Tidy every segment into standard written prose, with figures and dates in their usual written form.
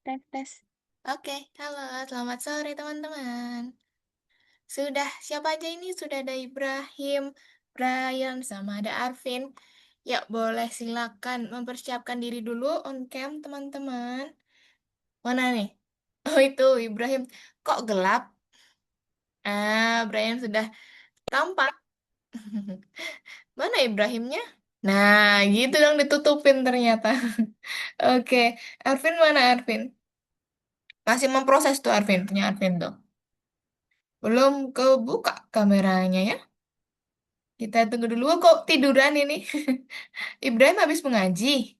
Tes, tes. Oke, halo, selamat sore teman-teman. Sudah, siapa aja ini? Sudah ada Ibrahim, Brian, sama ada Arvin. Ya, boleh silakan mempersiapkan diri dulu on cam, teman-teman. Mana nih? Oh, itu Ibrahim. Kok gelap? Brian sudah tampak. Mana Ibrahimnya? Nah, gitu dong ditutupin ternyata. Oke, Arvin mana Arvin? Masih memproses tuh Arvin, punya Arvin tuh. Belum kebuka kameranya ya. Kita tunggu dulu. Oh, kok tiduran ini? Ibrahim habis mengaji.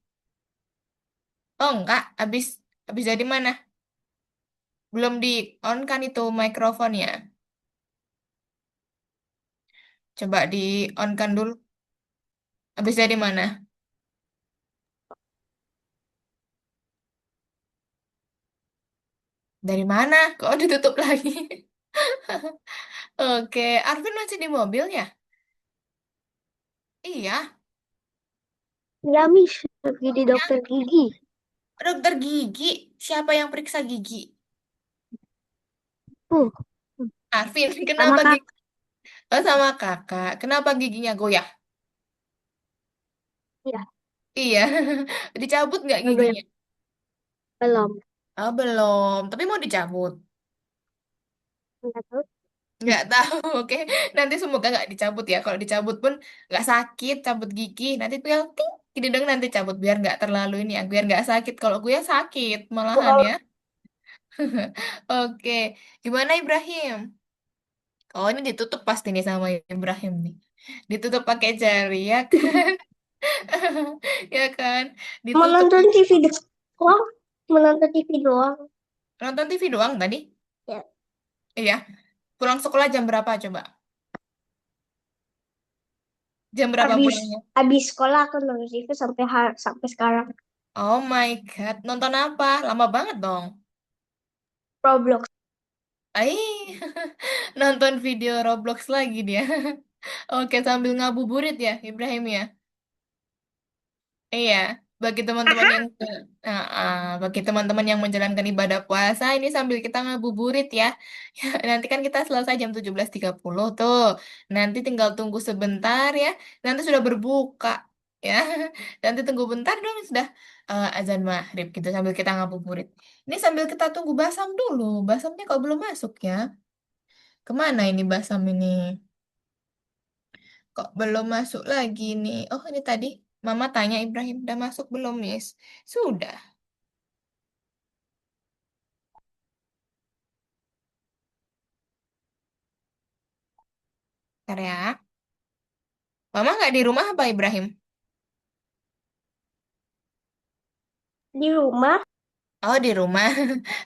Oh enggak, habis dari mana? Belum di on kan itu mikrofonnya. Coba di on kan dulu. Habis dari mana? Dari mana? Kok ditutup lagi? Oke, Arvin masih di mobil ya? Iya. Ya, Miss, pergi di Ya, dokter gigi. dokter gigi. Siapa yang periksa gigi? Uh, Arvin, sama kenapa kak. gigi? Oh, sama kakak. Kenapa giginya goyah? Ya, Iya. Dicabut nggak belum. giginya? Belum. Oh, belum. Tapi mau dicabut. Nggak tahu. Nggak tahu, oke. Nanti semoga nggak dicabut ya. Kalau dicabut pun nggak sakit, cabut gigi. Nanti tinggal ting, gini dong nanti cabut biar nggak terlalu ini ya, biar nggak sakit. Kalau gue ya sakit malahan Kalau ya. Oke, gimana Ibrahim? Oh ini ditutup pasti nih sama Ibrahim nih. Ditutup pakai jari ya kan? Ya kan? Ditutup. menonton TV doang, menonton TV doang. Nonton TV doang tadi? Ya, Iya. Pulang sekolah jam berapa coba? Jam berapa habis pulangnya? habis sekolah aku nonton TV sampai sekarang. Oh my God, nonton apa? Lama banget dong. Roblox. Ai, nonton video Roblox lagi dia. Oke, sambil ngabuburit ya, Ibrahim ya. Iya, bagi teman-teman yang bagi teman-teman yang menjalankan ibadah puasa ini sambil kita ngabuburit ya. Nanti kan kita selesai jam 17.30 tuh. Nanti tinggal tunggu sebentar ya. Nanti sudah berbuka ya. Nanti tunggu bentar dong sudah azan maghrib gitu sambil kita ngabuburit. Ini sambil kita tunggu Basam dulu. Basamnya kok belum masuk ya? Kemana ini Basam ini? Kok belum masuk lagi nih? Oh, ini tadi Mama tanya Ibrahim, udah masuk belum, Miss? Sudah. Bentar ya. Mama nggak di rumah apa Ibrahim? Di rumah. Oh, di rumah.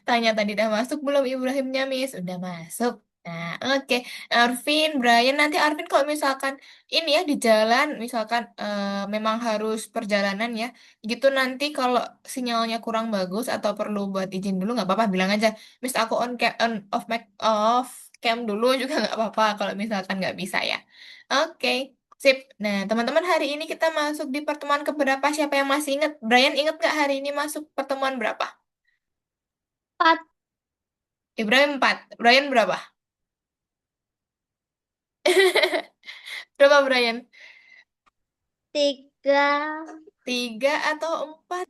Tanya tadi udah masuk belum Ibrahimnya, Miss? Udah masuk. Nah, oke. Arvin, Brian, nanti Arvin kalau misalkan ini ya di jalan, misalkan memang harus perjalanan ya, gitu nanti kalau sinyalnya kurang bagus atau perlu buat izin dulu nggak apa-apa, bilang aja, Miss aku on off mic off cam dulu juga nggak apa-apa kalau misalkan nggak bisa ya. Oke, sip. Nah, teman-teman hari ini kita masuk di pertemuan keberapa? Siapa yang masih ingat? Brian ingat nggak hari ini masuk pertemuan berapa? Empat. Ibrahim 4. Brian berapa? Berapa Brian? Tiga. 3 atau 4?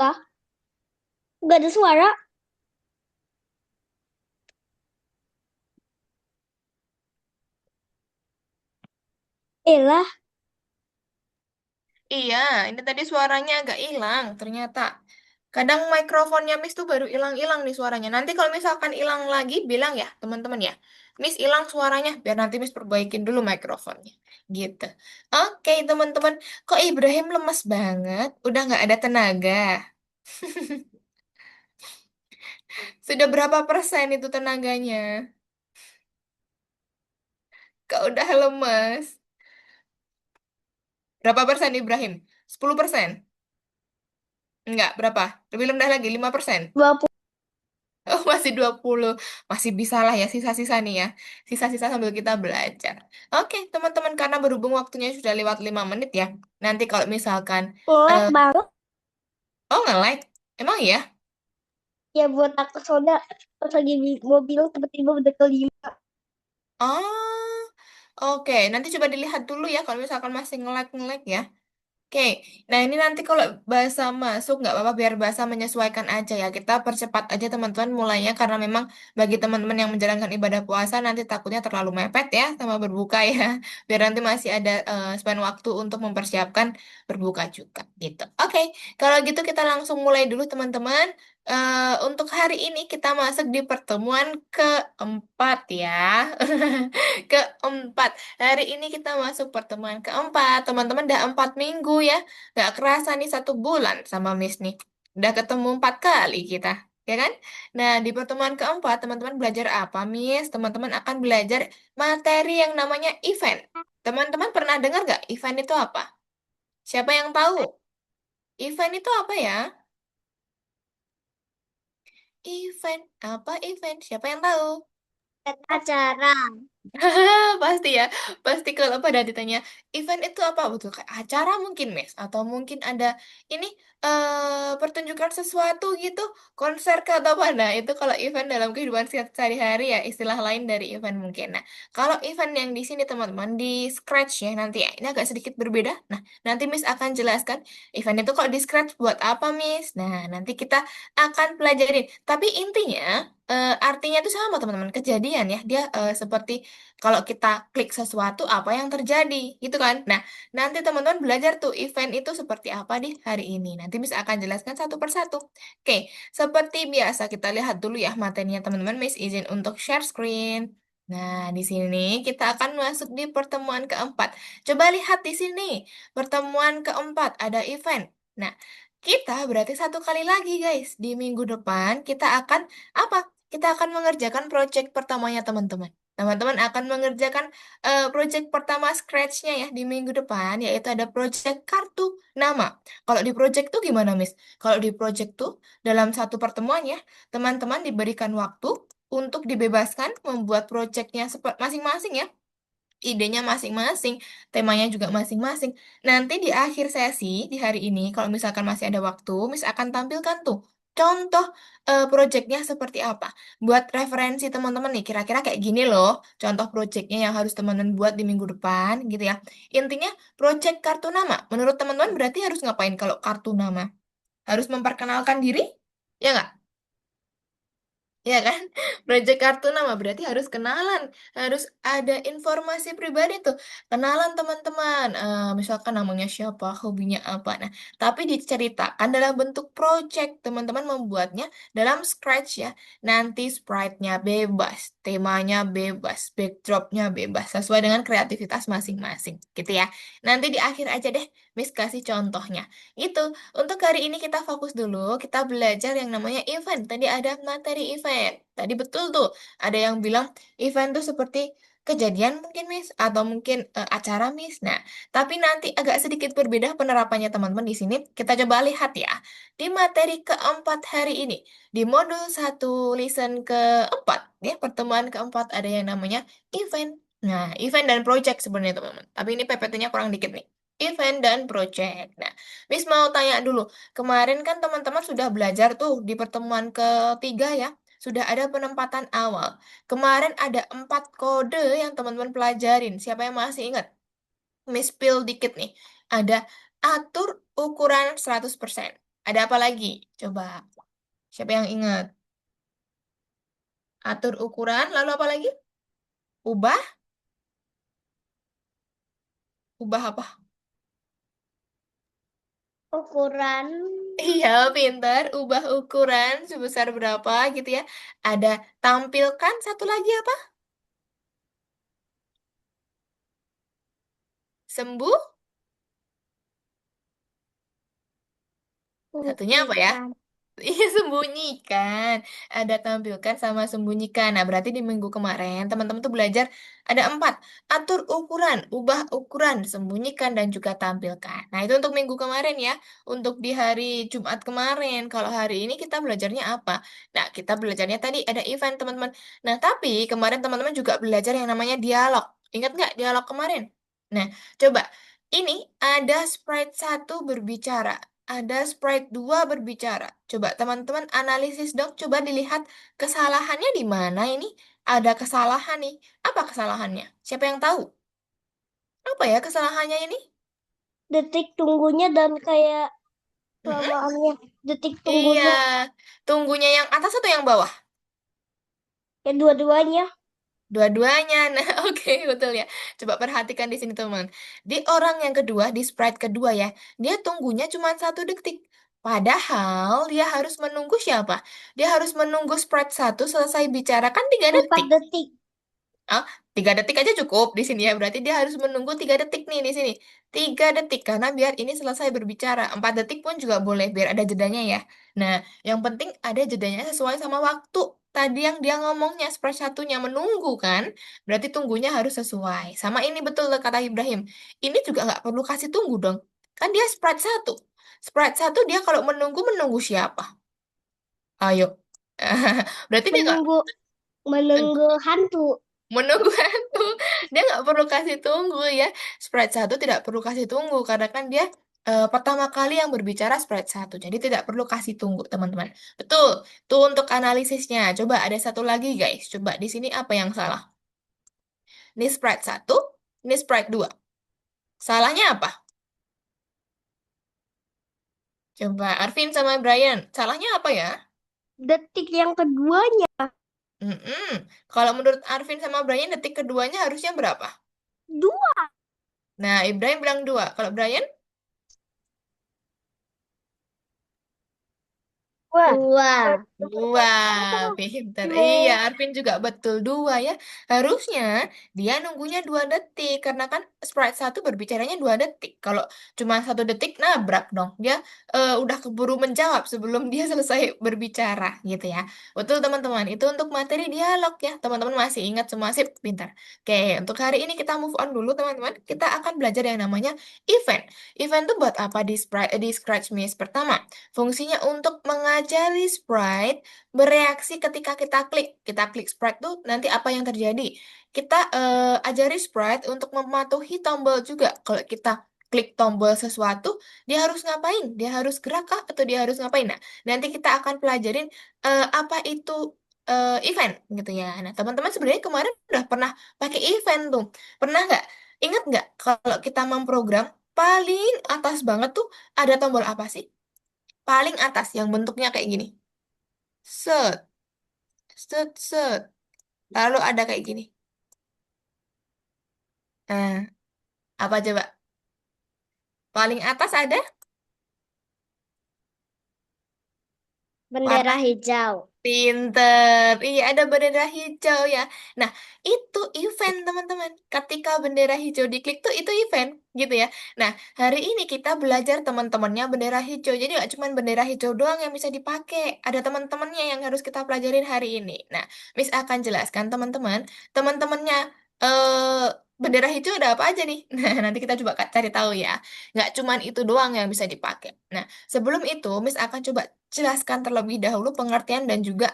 Lah, nggak ada suara. Elah. Iya, ini tadi suaranya agak hilang ternyata. Kadang mikrofonnya Miss tuh baru hilang-hilang nih suaranya. Nanti kalau misalkan hilang lagi, bilang ya teman-teman ya. Miss hilang suaranya, biar nanti Miss perbaikin dulu mikrofonnya. Gitu. Oke teman-teman, kok Ibrahim lemes banget? Udah nggak ada tenaga? Sudah berapa persen itu tenaganya? Kok udah lemes? Berapa persen Ibrahim? 10%? Enggak, berapa? Lebih rendah lagi, 5%. 20. Oh, masih 20. Masih bisa lah ya sisa-sisa nih ya. Sisa-sisa sambil kita belajar. Oke, teman-teman, karena berhubung waktunya sudah lewat 5 menit ya. Nanti kalau misalkan, Ngelek eh, banget oh nge-like. Emang iya? ya buat aku soda pas lagi di mobil tiba-tiba udah kelima. Oh, oke. Nanti coba dilihat dulu ya kalau misalkan masih nge-like ya. Oke, nah ini nanti kalau bahasa masuk nggak apa-apa biar bahasa menyesuaikan aja ya. Kita percepat aja teman-teman mulainya karena memang bagi teman-teman yang menjalankan ibadah puasa nanti takutnya terlalu mepet ya sama berbuka ya. Biar nanti masih ada span waktu untuk mempersiapkan berbuka juga gitu. Oke, kalau gitu kita langsung mulai dulu teman-teman. Untuk hari ini kita masuk di pertemuan keempat ya. Keempat. Hari ini kita masuk pertemuan keempat. Teman-teman udah 4 minggu ya. Gak kerasa nih 1 bulan sama Miss nih. Udah ketemu 4 kali kita. Ya kan? Nah, di pertemuan keempat, teman-teman belajar apa, Miss? Teman-teman akan belajar materi yang namanya event. Teman-teman pernah dengar gak event itu apa? Siapa yang tahu? Event itu apa ya? Event. Apa event? Siapa yang tahu? Acara. Pasti ya, pasti kalau pada ditanya event itu apa betul kayak acara mungkin Miss atau mungkin ada ini pertunjukan sesuatu gitu, konser kah atau apa. Nah, itu kalau event dalam kehidupan sehari-hari ya istilah lain dari event mungkin. Nah, kalau event yang di sini teman-teman di Scratch ya nanti ya ini agak sedikit berbeda. Nah, nanti Miss akan jelaskan event itu kalau di Scratch buat apa Miss. Nah, nanti kita akan pelajarin. Tapi intinya artinya itu sama teman-teman kejadian ya dia seperti kalau kita klik sesuatu apa yang terjadi gitu kan. Nah, nanti teman-teman belajar tuh event itu seperti apa di hari ini. Nanti Miss akan jelaskan satu persatu. Oke, seperti biasa kita lihat dulu ya materinya teman-teman. Miss izin untuk share screen. Nah, di sini kita akan masuk di pertemuan keempat. Coba lihat di sini. Pertemuan keempat ada event. Nah, kita berarti 1 kali lagi guys. Di minggu depan kita akan apa? Kita akan mengerjakan project pertamanya teman-teman. Teman-teman akan mengerjakan project pertama scratch-nya ya di minggu depan, yaitu ada project kartu nama. Kalau di project tuh gimana, Miss? Kalau di project tuh dalam satu pertemuan ya, teman-teman diberikan waktu untuk dibebaskan membuat projectnya masing-masing ya. Idenya masing-masing, temanya juga masing-masing. Nanti di akhir sesi di hari ini, kalau misalkan masih ada waktu, Miss akan tampilkan tuh contoh projectnya seperti apa. Buat referensi teman-teman nih, kira-kira kayak gini loh, contoh projectnya yang harus teman-teman buat di minggu depan, gitu ya. Intinya, project kartu nama. Menurut teman-teman berarti harus ngapain kalau kartu nama? Harus memperkenalkan diri? Ya nggak? Ya kan? Project kartu nama berarti harus kenalan, harus ada informasi pribadi tuh. Kenalan teman-teman, misalkan namanya siapa, hobinya apa. Nah, tapi diceritakan dalam bentuk project. Teman-teman membuatnya dalam Scratch ya. Nanti sprite-nya bebas, temanya bebas, backdrop-nya bebas, sesuai dengan kreativitas masing-masing, gitu ya. Nanti di akhir aja deh, Miss kasih contohnya. Itu. Untuk hari ini kita fokus dulu, kita belajar yang namanya event. Tadi ada materi event. Tadi betul tuh, ada yang bilang event tuh seperti kejadian mungkin, Miss, atau mungkin acara, Miss. Nah, tapi nanti agak sedikit berbeda penerapannya teman-teman di sini. Kita coba lihat ya. Di materi keempat hari ini, di modul satu listen keempat, ya, pertemuan keempat ada yang namanya event. Nah, event dan project sebenarnya teman-teman. Tapi ini PPT-nya kurang dikit nih. Event dan project. Nah, Miss mau tanya dulu, kemarin kan teman-teman sudah belajar tuh di pertemuan ketiga ya, sudah ada penempatan awal. Kemarin ada 4 kode yang teman-teman pelajarin. Siapa yang masih ingat? Miss spill dikit nih. Ada atur ukuran 100%. Ada apa lagi? Coba, siapa yang ingat? Atur ukuran, lalu apa lagi? Ubah? Ubah apa? Ukuran Iya, pintar. Ubah ukuran sebesar berapa gitu ya. Ada tampilkan, satu lagi apa? Sembuh? Satunya apa ya? buktikan. Iya, sembunyikan. Ada tampilkan sama sembunyikan. Nah, berarti di minggu kemarin teman-teman tuh belajar ada empat. Atur ukuran, ubah ukuran, sembunyikan, dan juga tampilkan. Nah, itu untuk minggu kemarin ya. Untuk di hari Jumat kemarin. Kalau hari ini kita belajarnya apa? Nah, kita belajarnya tadi ada event teman-teman. Nah, tapi kemarin teman-teman juga belajar yang namanya dialog. Ingat nggak dialog kemarin? Nah, coba. Ini ada sprite satu berbicara. Ada sprite 2 berbicara. Coba teman-teman analisis dong. Coba dilihat kesalahannya di mana ini. Ada kesalahan nih. Apa kesalahannya? Siapa yang tahu? Apa ya kesalahannya ini? Detik tunggunya dan kayak Mm-mm. kelamaannya. Detik Iya. tunggunya. Tunggunya yang atas atau yang bawah? Ya dua-duanya. Dua-duanya. Nah, oke, betul ya. Coba perhatikan di sini, teman. Di orang yang kedua, di sprite kedua ya, dia tunggunya cuma 1 detik. Padahal dia harus menunggu siapa? Dia harus menunggu sprite satu selesai bicara kan 3 detik. 4 detik. Ah, 3 detik aja cukup di sini ya. Berarti dia harus menunggu 3 detik nih di sini. 3 detik karena biar ini selesai berbicara. 4 detik pun juga boleh biar ada jedanya ya. Nah, yang penting ada jedanya sesuai sama waktu. Tadi yang dia ngomongnya sprite satunya menunggu kan. Berarti tunggunya harus sesuai. Sama ini betul kata Ibrahim. Ini juga nggak perlu kasih tunggu dong. Kan dia sprite satu. Sprite satu dia kalau menunggu menunggu siapa? Ayo. Berarti dia nggak Menunggu menunggu hantu. menunggu hantu. Dia nggak perlu kasih tunggu ya. Sprite satu tidak perlu kasih tunggu karena kan dia pertama kali yang berbicara sprite satu. Jadi tidak perlu kasih tunggu, teman-teman. Betul. Tuh untuk analisisnya. Coba ada satu lagi, guys. Coba di sini apa yang salah? Ini sprite satu, ini sprite 2. Salahnya apa? Coba Arvin sama Brian. Salahnya apa ya? Detik yang keduanya. Mm-mm. Kalau menurut Arvin sama Brian, detik keduanya harusnya berapa? Dua. Nah, Ibrahim bilang 2. Kalau Brian? Dua. Dua, pinter. Iya, Mau Arvin juga betul 2 ya. Harusnya dia nunggunya 2 detik karena kan sprite satu berbicaranya 2 detik. Kalau cuma 1 detik nabrak dong. Dia udah keburu menjawab sebelum dia selesai berbicara gitu ya. Betul teman-teman. Itu untuk materi dialog ya. Teman-teman masih ingat semua sip, pintar. Oke, untuk hari ini kita move on dulu teman-teman. Kita akan belajar yang namanya event. Event itu buat apa di sprite di Scratch Miss? Pertama, fungsinya untuk mengajari sprite bereaksi ketika kita klik. Kita klik sprite tuh nanti apa yang terjadi? Kita ajari sprite untuk mematuhi tombol juga. Kalau kita klik tombol sesuatu, dia harus ngapain? Dia harus gerak kah? Atau dia harus ngapain? Nah, nanti kita akan pelajarin apa itu event gitu ya. Nah, teman-teman sebenarnya kemarin udah pernah pakai event tuh. Pernah nggak? Ingat nggak kalau kita memprogram paling atas banget tuh ada tombol apa sih? Paling atas yang bentuknya kayak gini. Set, set, set. Lalu ada kayak gini. Nah, apa coba? Paling atas ada warna bendera hijau. pinter. Iya, ada bendera hijau ya. Nah, itu event, teman-teman. Ketika bendera hijau diklik tuh itu event, gitu ya. Nah, hari ini kita belajar teman-temannya bendera hijau. Jadi nggak cuma bendera hijau doang yang bisa dipakai. Ada teman-temannya yang harus kita pelajarin hari ini. Nah, Miss akan jelaskan teman-teman. Teman-temannya eh bendera hijau ada apa aja nih? Nah, nanti kita coba cari tahu ya. Nggak cuma itu doang yang bisa dipakai. Nah, sebelum itu, Miss akan coba jelaskan terlebih dahulu pengertian dan juga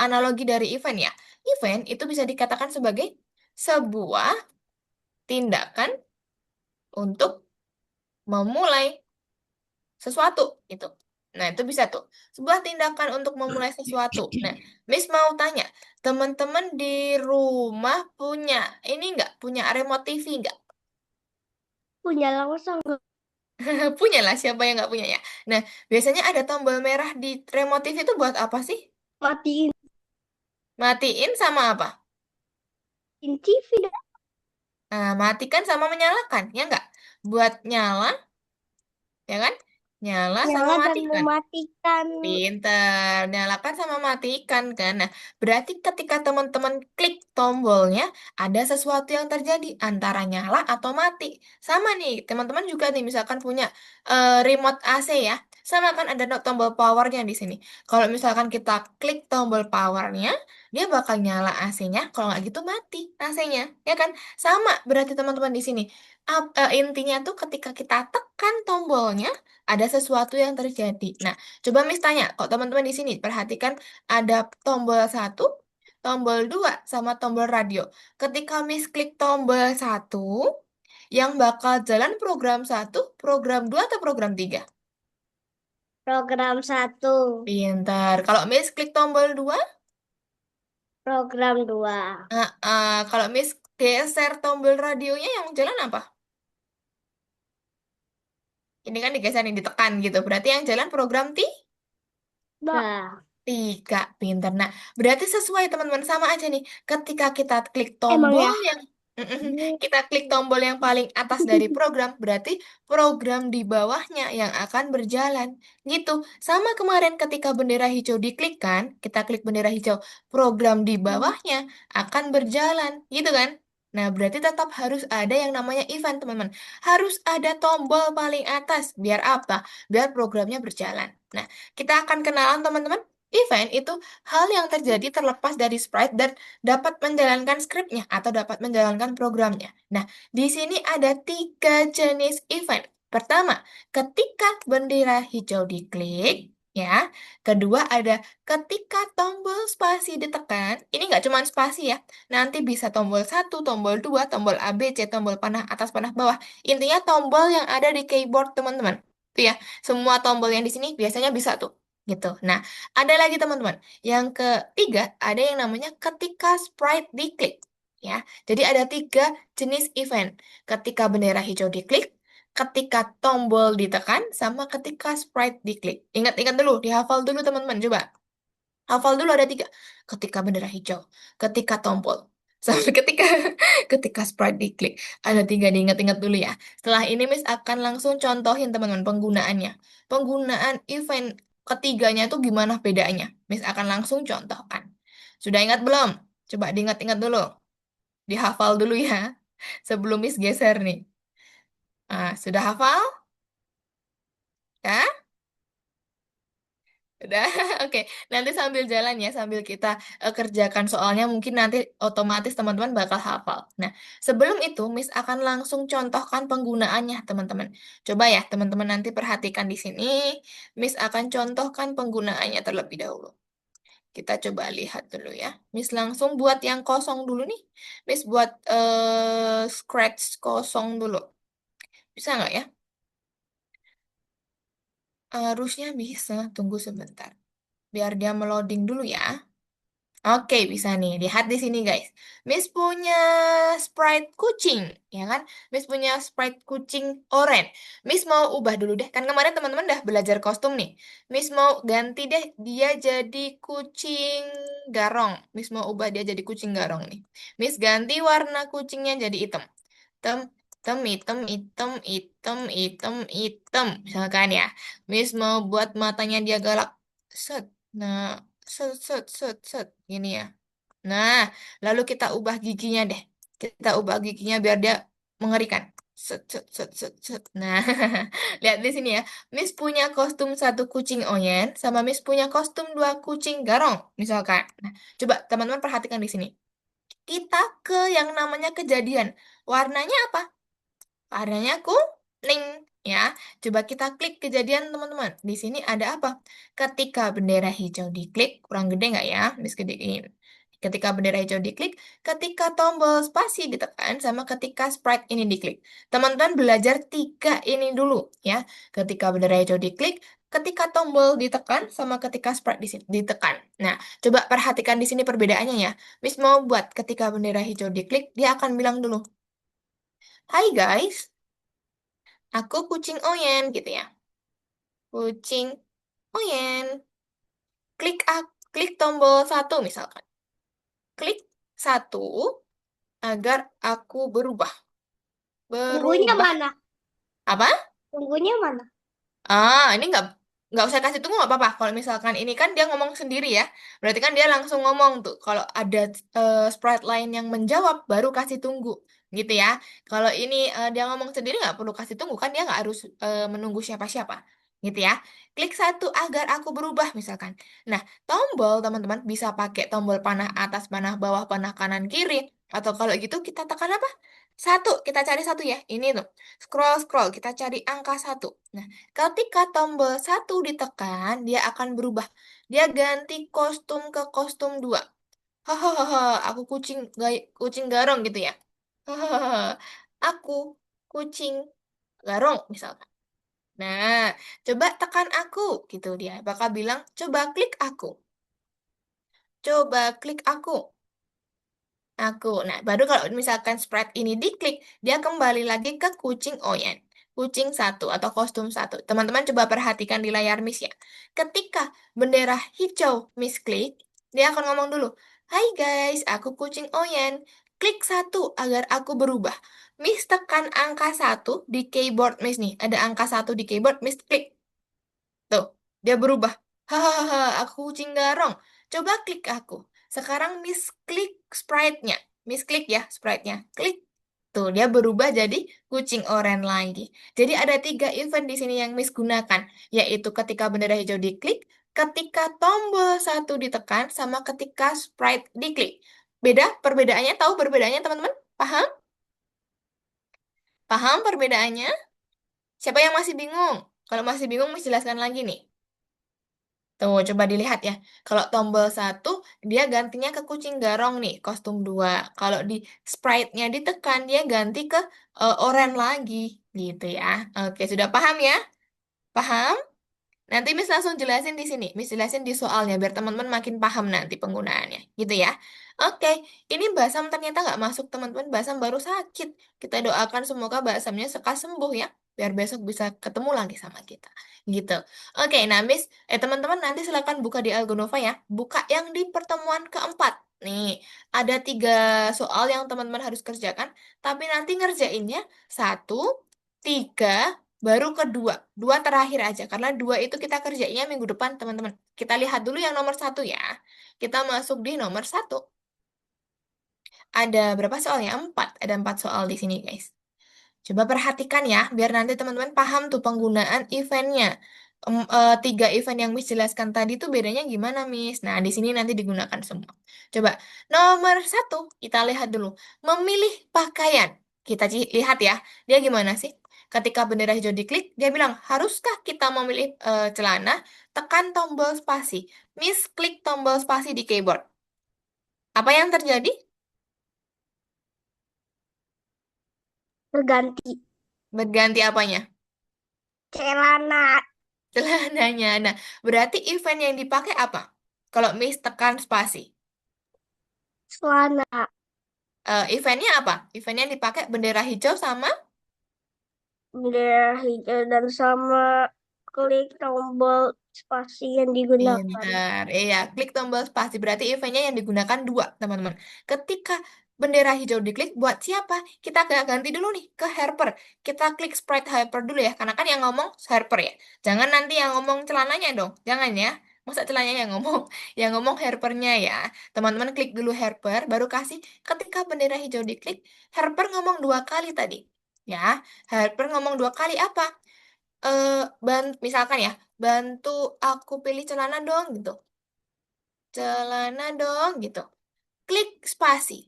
analogi dari event ya. Event itu bisa dikatakan sebagai sebuah tindakan untuk memulai sesuatu itu. Nah, itu bisa tuh. Sebuah tindakan untuk memulai sesuatu. Nah, Miss mau tanya, teman-teman di rumah punya ini nggak? Punya remote TV nggak? Punya langsung. Punya lah, siapa yang nggak punya ya? Nah, biasanya ada tombol merah di remote TV itu buat apa sih? Matiin Matiin sama apa? TV dah. Nah, matikan sama menyalakan, ya nggak? Buat nyala, ya kan? Nyala sama Nyala dan matikan. mematikan. Pinter, nyalakan sama matikan kan. Nah, berarti ketika teman-teman klik tombolnya, ada sesuatu yang terjadi antara nyala atau mati. Sama nih, teman-teman juga nih misalkan punya remote AC ya. Sama kan ada tombol powernya di sini. Kalau misalkan kita klik tombol powernya, dia bakal nyala AC-nya. Kalau nggak gitu mati AC-nya, ya kan? Sama berarti teman-teman di sini. Intinya tuh ketika kita tekan tombolnya, ada sesuatu yang terjadi. Nah, coba Miss tanya, kok teman-teman di sini perhatikan ada tombol satu, tombol 2 sama tombol radio. Ketika Miss klik tombol satu, yang bakal jalan program satu, program 2 atau program 3? Program satu. Pintar. Kalau Miss klik tombol 2, Program dua. kalau Miss geser tombol radionya yang jalan apa? Ini kan digeser nih, ditekan gitu. Berarti yang jalan program Nah, tiga, pinter. Nah, berarti sesuai teman-teman sama aja nih. Ketika kita klik emang tombol ya. yang kita klik tombol yang paling atas dari program, berarti program di bawahnya yang akan berjalan. Gitu. Sama kemarin ketika bendera hijau diklik kan, kita klik bendera hijau, program di bawahnya akan berjalan. Gitu kan? Nah, berarti tetap harus ada yang namanya event, teman-teman. Harus ada tombol paling atas. Biar apa? Biar programnya berjalan. Nah, kita akan kenalan, teman-teman. Event itu hal yang terjadi terlepas dari sprite dan dapat menjalankan skripnya atau dapat menjalankan programnya. Nah, di sini ada tiga jenis event. Pertama, ketika bendera hijau diklik, ya. Kedua ada ketika tombol spasi ditekan. Ini nggak cuma spasi ya. Nanti bisa tombol satu, tombol 2, tombol A, B, C, tombol panah atas, panah bawah. Intinya tombol yang ada di keyboard teman-teman. Itu ya. Semua tombol yang di sini biasanya bisa tuh. Gitu. Nah, ada lagi teman-teman. Yang ketiga, ada yang namanya ketika sprite diklik. Ya, jadi ada tiga jenis event. Ketika bendera hijau diklik, ketika tombol ditekan, sama ketika sprite diklik. Ingat-ingat dulu, dihafal dulu teman-teman. Coba, hafal dulu ada tiga. Ketika bendera hijau, ketika tombol, sampai ketika ketika sprite diklik. Ada tiga, diingat-ingat dulu ya. Setelah ini Miss akan langsung contohin teman-teman penggunaannya. Penggunaan event ketiganya itu gimana bedanya? Miss akan langsung contohkan. Sudah ingat belum? Coba diingat-ingat dulu. Dihafal dulu ya. Sebelum Miss geser nih. Sudah hafal? Ya? Udah, oke. Nanti sambil jalan ya, sambil kita kerjakan soalnya, mungkin nanti otomatis teman-teman bakal hafal. Nah, sebelum itu, Miss akan langsung contohkan penggunaannya, teman-teman. Coba ya, teman-teman nanti perhatikan di sini. Miss akan contohkan penggunaannya terlebih dahulu. Kita coba lihat dulu ya. Miss langsung buat yang kosong dulu nih. Miss buat scratch kosong dulu. Bisa nggak ya? Harusnya bisa. Tunggu sebentar. Biar dia meloading dulu ya. Oke, bisa nih. Lihat di sini, guys. Miss punya sprite kucing, ya kan? Miss punya sprite kucing oranye. Miss mau ubah dulu deh. Kan kemarin teman-teman udah belajar kostum nih. Miss mau ganti deh dia jadi kucing garong. Miss mau ubah dia jadi kucing garong nih. Miss ganti warna kucingnya jadi hitam. Hitam, hitam, hitam, hitam, hitam, hitam, hitam. Misalkan ya. Miss mau buat matanya dia galak. Set. Nah, set, set, set, set. Gini ya. Nah, lalu kita ubah giginya deh. Kita ubah giginya biar dia mengerikan. Set, set, set, set, set. Nah, lihat di sini ya. Miss punya kostum satu kucing oyen, sama Miss punya kostum dua kucing garong, misalkan. Nah, coba teman-teman perhatikan di sini. Kita ke yang namanya kejadian. Warnanya apa? Warnanya kuning ya. Coba kita klik kejadian teman-teman. Di sini ada apa? Ketika bendera hijau diklik, kurang gede nggak ya? Miss gedein. Ketika bendera hijau diklik, ketika tombol spasi ditekan, sama ketika sprite ini diklik. Teman-teman belajar tiga ini dulu ya. Ketika bendera hijau diklik, ketika tombol ditekan, sama ketika sprite ditekan. Nah, coba perhatikan di sini perbedaannya ya. Miss mau buat ketika bendera hijau diklik, dia akan bilang dulu, Hai guys, aku kucing Oyen gitu ya. Kucing Oyen. Klik tombol satu misalkan. Klik satu agar aku berubah. Tunggunya Berubah. mana? Apa? Tunggunya mana? Ini nggak usah kasih tunggu nggak apa-apa. Kalau misalkan ini kan dia ngomong sendiri ya. Berarti kan dia langsung ngomong tuh. Kalau ada sprite lain yang menjawab, baru kasih tunggu. Gitu ya. Kalau ini dia ngomong sendiri nggak perlu kasih tunggu kan dia nggak harus menunggu siapa-siapa. gitu ya. Klik satu agar aku berubah misalkan. Nah, tombol teman-teman bisa pakai tombol panah atas, panah bawah, panah kanan kiri. Atau kalau gitu kita tekan apa? Satu, kita cari satu ya. Ini tuh, scroll scroll, kita cari angka satu. Nah, ketika tombol satu ditekan, dia akan berubah. Dia ganti kostum ke kostum dua. Hahaha, aku kucing garong gitu ya. Hahaha, aku kucing garong misalkan. Nah, coba tekan aku, gitu dia. Bakal bilang, coba klik aku. Coba klik aku. Aku. Nah, baru kalau misalkan sprite ini diklik, dia kembali lagi ke kucing Oyen. Kucing satu atau kostum satu. Teman-teman coba perhatikan di layar Miss ya. Ketika bendera hijau Miss klik, dia akan ngomong dulu, Hai guys, aku kucing Oyen. Klik satu agar aku berubah. Miss tekan angka satu di keyboard Miss nih. Ada angka satu di keyboard, Miss klik. Tuh, dia berubah. Hahaha, aku kucing garong. Coba klik aku. Sekarang Miss klik sprite-nya. Miss klik ya sprite-nya. Klik. Tuh, dia berubah jadi kucing oranye lagi. Jadi ada tiga event di sini yang Miss gunakan, yaitu ketika bendera hijau diklik, ketika tombol satu ditekan, sama ketika sprite diklik. Beda? Perbedaannya? Tahu perbedaannya teman-teman? Paham? Paham perbedaannya? Siapa yang masih bingung? Kalau masih bingung, Miss jelaskan lagi nih. Tuh, coba dilihat ya. Kalau tombol satu, dia gantinya ke kucing garong nih, kostum dua. Kalau di sprite-nya ditekan, dia ganti ke oranye lagi, gitu ya. Oke, sudah paham ya? Paham? Nanti Miss langsung jelasin di sini. Miss jelasin di soalnya, biar teman-teman makin paham nanti penggunaannya, gitu ya. Oke, ini Basam ternyata nggak masuk, teman-teman. Basam baru sakit. Kita doakan semoga Basamnya sekas sembuh ya, biar besok bisa ketemu lagi sama kita. Gitu. Oke, nah Miss, teman-teman nanti silakan buka di Algonova ya. Buka yang di pertemuan keempat. Nih, ada tiga soal yang teman-teman harus kerjakan, tapi nanti ngerjainnya satu, tiga, baru kedua. Dua terakhir aja, karena dua itu kita kerjainnya minggu depan, teman-teman. Kita lihat dulu yang nomor satu ya. Kita masuk di nomor satu. Ada berapa soalnya? Empat. Ada empat soal di sini, guys. Coba perhatikan ya, biar nanti teman-teman paham tuh penggunaan eventnya. Tiga event yang Miss jelaskan tadi tuh bedanya gimana, Miss? Nah, di sini nanti digunakan semua. Coba, nomor satu, kita lihat dulu. Memilih pakaian. Kita lihat ya, dia gimana sih? Ketika bendera hijau diklik, dia bilang, haruskah kita memilih celana? Tekan tombol spasi. Miss klik tombol spasi di keyboard. Apa yang terjadi? Berganti Berganti apanya? celana Celananya. Nah, berarti event yang dipakai apa? Kalau Miss tekan spasi. celana Eventnya apa? Eventnya yang dipakai bendera hijau sama bendera hijau dan sama klik tombol spasi yang digunakan. pintar. Iya, klik tombol spasi. Berarti eventnya yang digunakan dua, teman-teman. Ketika bendera hijau diklik, buat siapa? Kita ganti dulu nih ke helper. Kita klik sprite helper dulu ya, karena kan yang ngomong helper ya. Jangan nanti yang ngomong celananya dong. Jangan ya. Masa celananya yang ngomong? Yang ngomong helpernya ya. Teman-teman klik dulu helper, baru kasih ketika bendera hijau diklik, helper ngomong dua kali tadi. Ya, helper ngomong dua kali apa? Misalkan ya, bantu aku pilih celana dong gitu. Celana dong gitu. Klik spasi.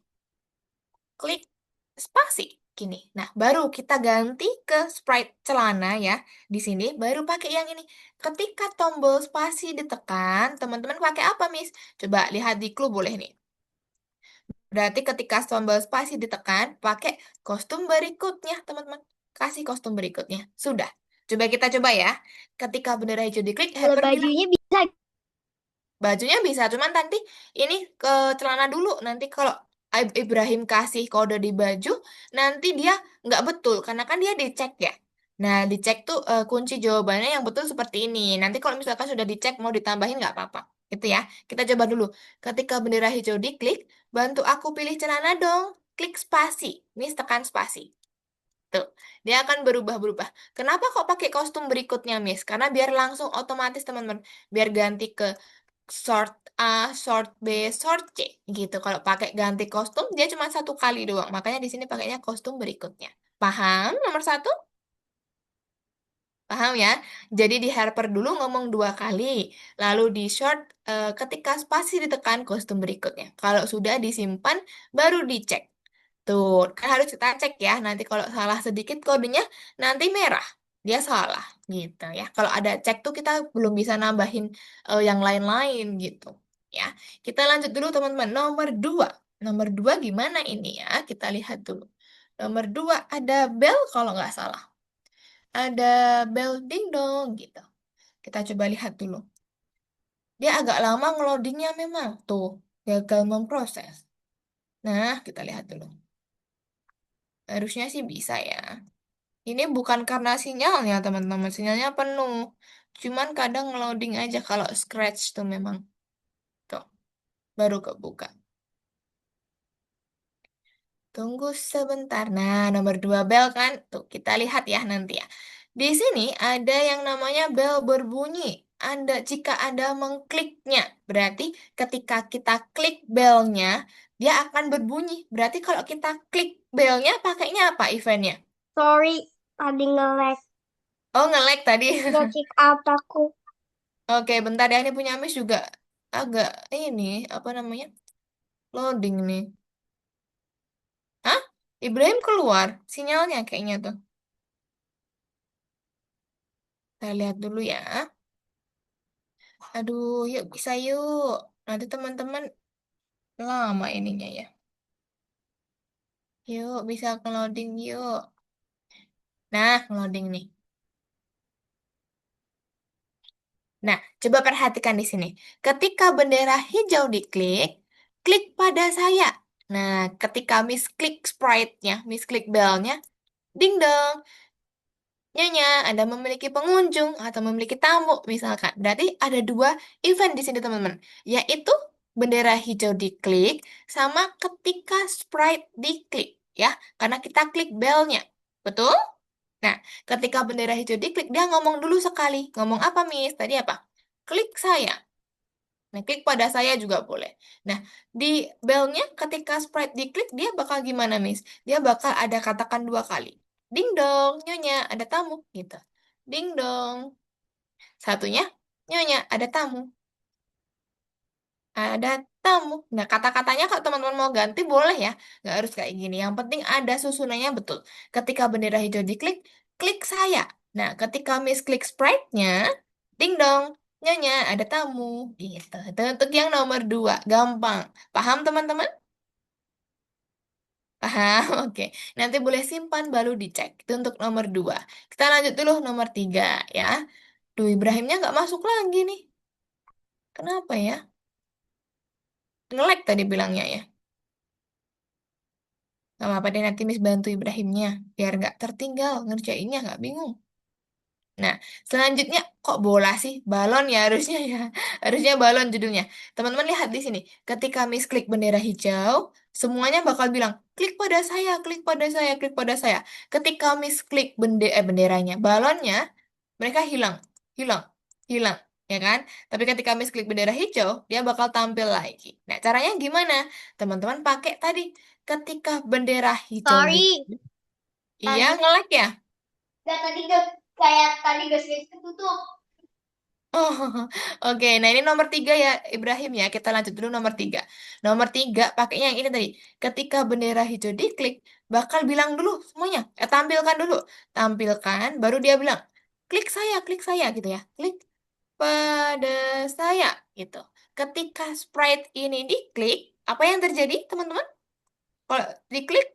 Klik spasi. Gini. Nah, baru kita ganti ke sprite celana ya. Di sini baru pakai yang ini. Ketika tombol spasi ditekan, teman-teman pakai apa, Miss? Coba lihat di clue boleh nih. Berarti ketika tombol spasi ditekan, pakai kostum berikutnya, teman-teman. Kasih kostum berikutnya. Sudah. Coba kita ya. Ketika bendera hijau diklik, Kalau Hyper bilang, bajunya bisa bajunya bisa, cuman nanti ini ke celana dulu. Nanti kalau Ibrahim kasih kode di baju, nanti dia nggak betul, karena kan dia dicek ya. Nah, dicek tuh kunci jawabannya yang betul seperti ini. Nanti kalau misalkan sudah dicek mau ditambahin nggak apa-apa. Gitu ya. Kita coba dulu. Ketika bendera hijau diklik, bantu aku pilih celana dong. Klik spasi. Miss tekan spasi. Tuh, dia akan berubah-berubah. Kenapa kok pakai kostum berikutnya, Miss? Karena biar langsung otomatis, teman-teman. Biar ganti ke sort A, sort B, sort C gitu. Kalau pakai ganti kostum dia cuma satu kali doang. Makanya di sini pakainya kostum berikutnya. Paham nomor satu? Paham ya? Jadi di helper dulu ngomong dua kali, lalu di short ketika spasi ditekan kostum berikutnya. Kalau sudah disimpan, baru dicek. Tuh, kan harus kita cek ya. Nanti kalau salah sedikit kodenya, nanti merah. Dia salah, gitu ya. Kalau ada cek tuh kita belum bisa nambahin yang lain-lain gitu. Ya, kita lanjut dulu teman-teman. Nomor dua. Nomor dua gimana ini ya? Kita lihat dulu. Nomor dua ada bell kalau nggak salah. Ada bell ding dong gitu. Kita coba lihat dulu. Dia agak lama ngeloadingnya memang. Tuh, gagal memproses. Nah, kita lihat dulu. Harusnya sih bisa ya. Ini bukan karena sinyalnya, teman-teman. Sinyalnya penuh. Cuman kadang ngeloading aja kalau Scratch tuh memang. Tuh, baru kebuka. Tunggu sebentar. Nah, nomor dua bel kan? Tuh, kita lihat ya nanti ya. Di sini ada yang namanya bel berbunyi. Jika Anda mengkliknya, berarti ketika kita klik belnya, dia akan berbunyi. Berarti kalau kita klik belnya, pakainya apa eventnya? Sorry, tadi nge-lag. Oh, nge-lag tadi. Udah check out aku. Oke, bentar ya. Ini punya Miss juga agak ini, apa namanya? Loading nih. Hah? Ibrahim keluar. Sinyalnya kayaknya tuh. Kita lihat dulu ya. Aduh, yuk bisa yuk. Nanti teman-teman lama ininya ya. Yuk, bisa loading yuk. Nah, loading nih. Nah, coba perhatikan di sini. Ketika bendera hijau diklik, klik pada saya. Nah, ketika Miss klik sprite-nya, Miss klik bell-nya, ding dong. Nyonya, Anda memiliki pengunjung atau memiliki tamu, misalkan. Berarti ada dua event di sini, teman-teman. Yaitu bendera hijau diklik sama ketika sprite diklik. Ya, karena kita klik bell-nya. Betul? Nah, ketika bendera hijau diklik, dia ngomong dulu sekali. Ngomong apa, Miss? Tadi apa? Klik saya. Nah, klik pada saya juga boleh. Nah, di bell-nya ketika sprite diklik, dia bakal gimana, Miss? Dia bakal ada katakan dua kali. Ding dong, nyonya, ada tamu, gitu. Ding dong. Satunya, nyonya, ada tamu. Ada tamu. Nah, kata-katanya kalau teman-teman mau ganti, boleh ya. Nggak harus kayak gini. Yang penting ada susunannya betul. Ketika bendera hijau diklik, klik saya. Nah, ketika Miss klik sprite-nya, ding dong, nyonya, ada tamu. Gitu. Itu untuk yang nomor dua. Gampang. Paham, teman-teman? Paham? Oke. Nanti boleh simpan, baru dicek. Itu untuk nomor dua. Kita lanjut dulu nomor tiga, ya. Duh, Ibrahimnya nggak masuk lagi nih. Kenapa ya? Nge-lag tadi bilangnya ya. Gak apa-apa deh, nanti Miss bantu Ibrahimnya. Biar nggak tertinggal ngerjainnya, nggak bingung. Nah, selanjutnya kok bola sih? Balon ya harusnya ya. Harusnya balon judulnya. Teman-teman lihat di sini. Ketika Miss klik bendera hijau, semuanya bakal bilang, klik pada saya, klik pada saya, klik pada saya. Ketika Miss klik benderanya, balonnya, mereka hilang, hilang, hilang. Ya kan? Tapi ketika Miss klik bendera hijau, dia bakal tampil lagi. Nah, caranya gimana? Teman-teman pakai tadi. Ketika bendera hijau di... Sorry, Iya, tadi nge-lag ya? nggak tadi gak kayak tadi gak sengaja ketutup. Oh, oke. Nah, ini nomor tiga ya, Ibrahim ya. Kita lanjut dulu nomor tiga. Nomor tiga, pakainya yang ini tadi. Ketika bendera hijau diklik, bakal bilang dulu semuanya. Tampilkan dulu. Tampilkan, baru dia bilang, klik saya gitu ya. Klik pada saya gitu. Ketika sprite ini diklik, apa yang terjadi, teman-teman? Kalau diklik,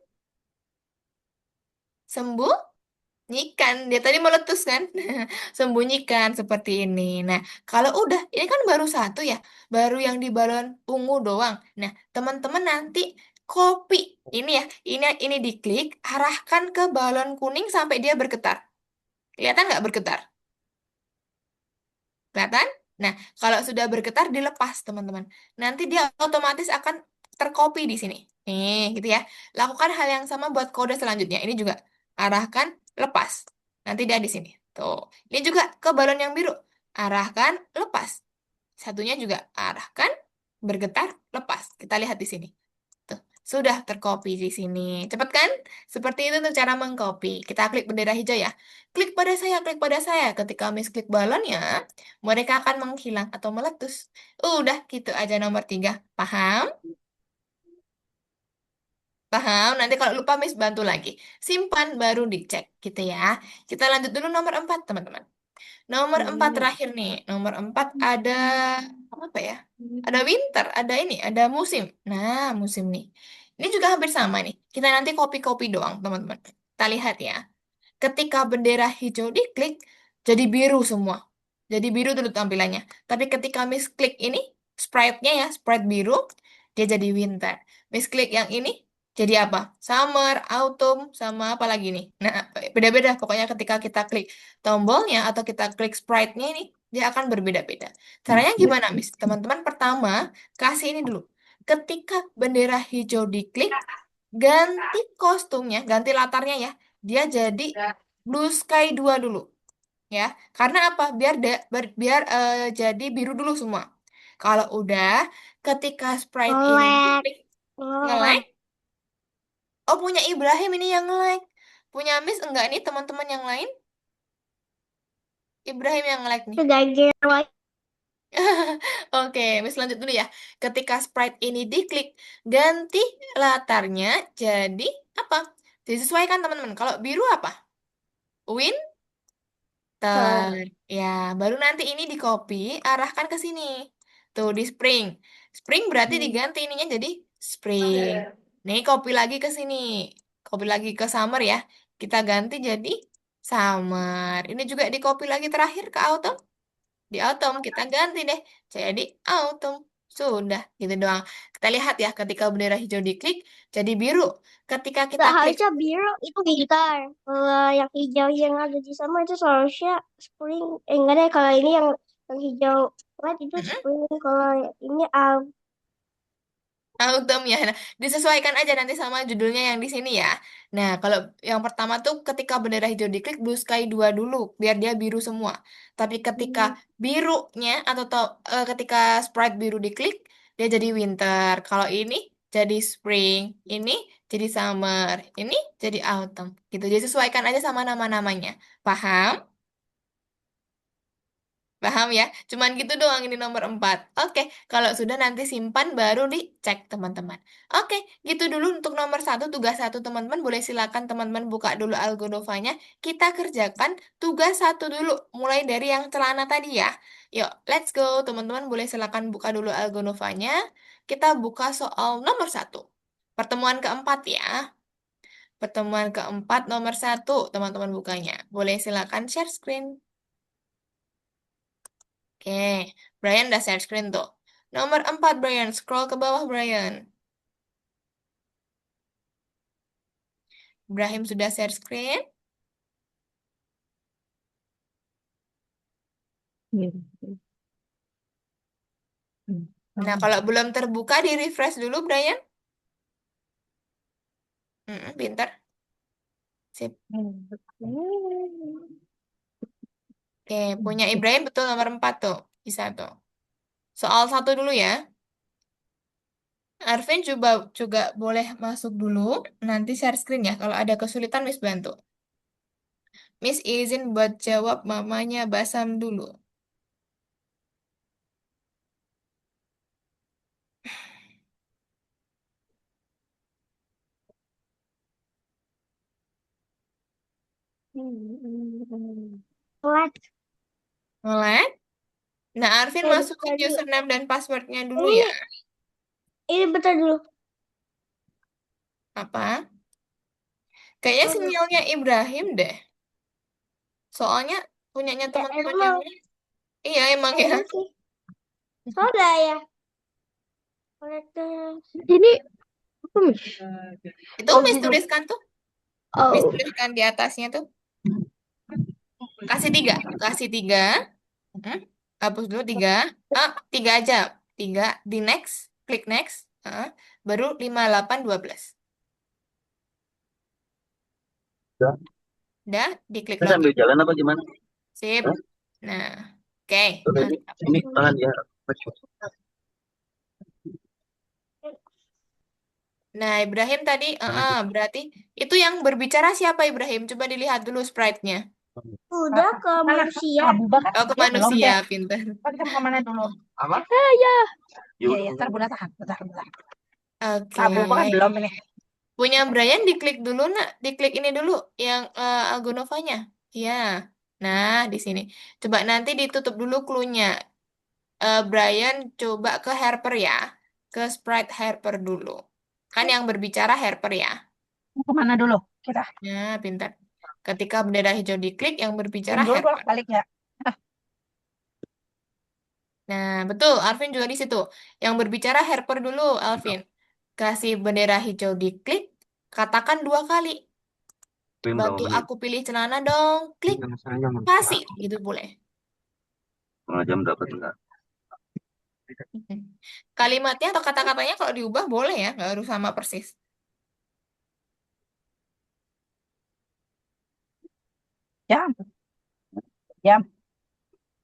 sembuh. Nyikan, dia tadi meletus kan? Sembunyikan seperti ini. Nah, kalau udah, ini kan baru satu ya, baru yang di balon ungu doang. Nah, teman-teman nanti copy ini ya, ini diklik, arahkan ke balon kuning sampai dia bergetar. Kelihatan nggak bergetar? Kelihatan? Nah, kalau sudah bergetar dilepas, teman-teman. Nanti dia otomatis akan tercopy di sini. Nih, gitu ya. Lakukan hal yang sama buat kode selanjutnya. Ini juga arahkan, lepas. Nanti dia di sini. Tuh. Ini juga ke balon yang biru. Arahkan, lepas. Satunya juga arahkan, bergetar, lepas. Kita lihat di sini. Tuh. Sudah tercopy di sini. Cepat kan? Seperti itu tuh cara mengcopy. Kita klik bendera hijau ya. Klik pada saya, klik pada saya. Ketika Miss klik balonnya, mereka akan menghilang atau meletus. Udah gitu aja nomor 3. Paham? Paham? Nanti kalau lupa Miss bantu lagi. Simpan baru dicek gitu ya. Kita lanjut dulu nomor 4, teman-teman. Nomor 4 terakhir nih. Nomor 4 ada apa ya? Ada winter, ada ini, ada musim. Nah, musim nih. Ini juga hampir sama nih. Kita nanti copy-copy doang, teman-teman. Kita lihat ya. Ketika bendera hijau diklik, jadi biru semua. Jadi biru dulu tampilannya. Tapi ketika Miss klik ini, sprite-nya ya, sprite biru, dia jadi winter. Miss klik yang ini, jadi apa? Summer, autumn, sama apa lagi nih? Nah, beda-beda. Pokoknya ketika kita klik tombolnya atau kita klik sprite-nya ini, dia akan berbeda-beda. Caranya gimana, Miss? Teman-teman pertama, kasih ini dulu. Ketika bendera hijau diklik, ganti kostumnya, ganti latarnya ya. Dia jadi Blue Sky 2 dulu ya. Karena apa? Biar jadi biru dulu semua. Kalau udah ketika sprite ini Ngelek. diklik nge-lag, Oh, oh punya Ibrahim ini yang nge-lag. Punya Miss enggak nih teman-teman yang lain? Ibrahim yang nge-lag nih. kegagal lagi. Oke, Miss lanjut dulu ya. Ketika sprite ini diklik, ganti latarnya jadi apa? Disesuaikan teman-teman. Kalau biru apa? Ter. Ter. Ya, baru nanti ini di copy, arahkan ke sini. Tuh, di spring. Spring berarti diganti ininya jadi spring. Nih, copy lagi ke sini. Copy lagi ke summer ya. Kita ganti jadi summer. Ini juga di copy lagi terakhir ke autumn. Di autumn kita ganti deh. Jadi autumn. Sudah, gitu doang. Kita lihat ya, ketika bendera hijau diklik, jadi biru. Ketika kita Gak klik, harusnya biru itu winter. Kalau yang hijau yang ada di sama itu seharusnya spring. Enggak deh, kalau ini yang hijau white itu mm-mm, spring. Kalau ini autumn ya. Nah, disesuaikan aja nanti sama judulnya yang di sini ya. Nah, kalau yang pertama tuh ketika bendera hijau diklik Blue Sky 2 dulu biar dia biru semua. Tapi ketika birunya ketika sprite biru diklik dia jadi winter. Kalau ini jadi spring, ini jadi summer, ini jadi autumn. Gitu. Jadi sesuaikan aja sama nama-namanya. Paham? Paham ya? Cuman gitu doang ini nomor 4. Oke, kalau sudah nanti simpan baru dicek teman-teman. Oke, gitu dulu untuk nomor 1, tugas 1 teman-teman. Boleh silakan teman-teman buka dulu Algonovanya. Kita kerjakan tugas 1 dulu, mulai dari yang celana tadi ya. Yuk, let's go. Teman-teman boleh silakan buka dulu Algonovanya. Kita buka soal nomor 1. Pertemuan keempat ya. Pertemuan keempat nomor 1, teman-teman bukanya. Boleh silakan share screen. Oke, Brian udah share screen tuh. Nomor 4, Brian. Scroll ke bawah, Brian. Ibrahim sudah share screen. Nah, kalau belum terbuka, di-refresh dulu, Brian. Pinter. Sip. Oke, punya Ibrahim betul nomor 4 tuh. Bisa tuh. Soal 1 dulu ya. Arvin juga boleh masuk dulu. Nanti share screen ya. Kalau ada kesulitan, Miss bantu. Miss izin buat jawab mamanya Basam dulu. flat. Mulai? Nah, Arvin Kayak masukin bentar dulu. username dan passwordnya dulu Ini ya. ini bentar dulu. Apa? Kayaknya Oh, sinyalnya Ibrahim deh. Soalnya punyanya ya teman-teman yang emang lain. Iya emang ya. kayaknya sih. Soalnya ya. Ini apa, Miss? Itu Oh, Miss gitu. tuliskan tuh. Miss Oh, tuliskan di atasnya tuh. Kasih 3. Kasih 3. Hmm. Hapus dulu 3. Ah, 3 aja. 3. Di next. Klik next. Baru 5, 8, 12. Ya. Udah, diklik Saya sambil login. jalan apa gimana? Sip. Hah? Nah, oke. Ini, Mantap. ini tahan ya. Nah, Ibrahim tadi, berarti itu yang berbicara siapa Ibrahim? Coba dilihat dulu sprite-nya. Udah ke Mana? manusia. Abu Bakar? Oh, ke Ya belum manusia, deh. pintar. Kita mau kemana dulu? Apa? Ya. Iya, iya. Ntar bentar, tahan. Bentar, bentar. Oke. Abu Bakar belum ini. Punya Brian diklik dulu, nak. Diklik ini dulu, yang Algonovanya. Ya. Nah, di sini. Coba nanti ditutup dulu clue-nya. Brian, coba ke Harper ya. Ke sprite Harper dulu. Kan yang berbicara Harper ya. Mau kemana dulu? Kita Nah, pintar. Ketika bendera hijau diklik, yang tim berbicara dulu Harper. bolak-balik ya. Ah, Nah, betul. Alvin juga di situ. Yang berbicara Harper dulu, Alvin. Kasih bendera hijau diklik, katakan dua kali. Bantu aku pilih celana dong. Klik, pasti. Gitu boleh. setengah jam dapat enggak? Mhm. Kalimatnya atau kata-katanya kalau diubah boleh ya, nggak harus sama persis. Jam, jam.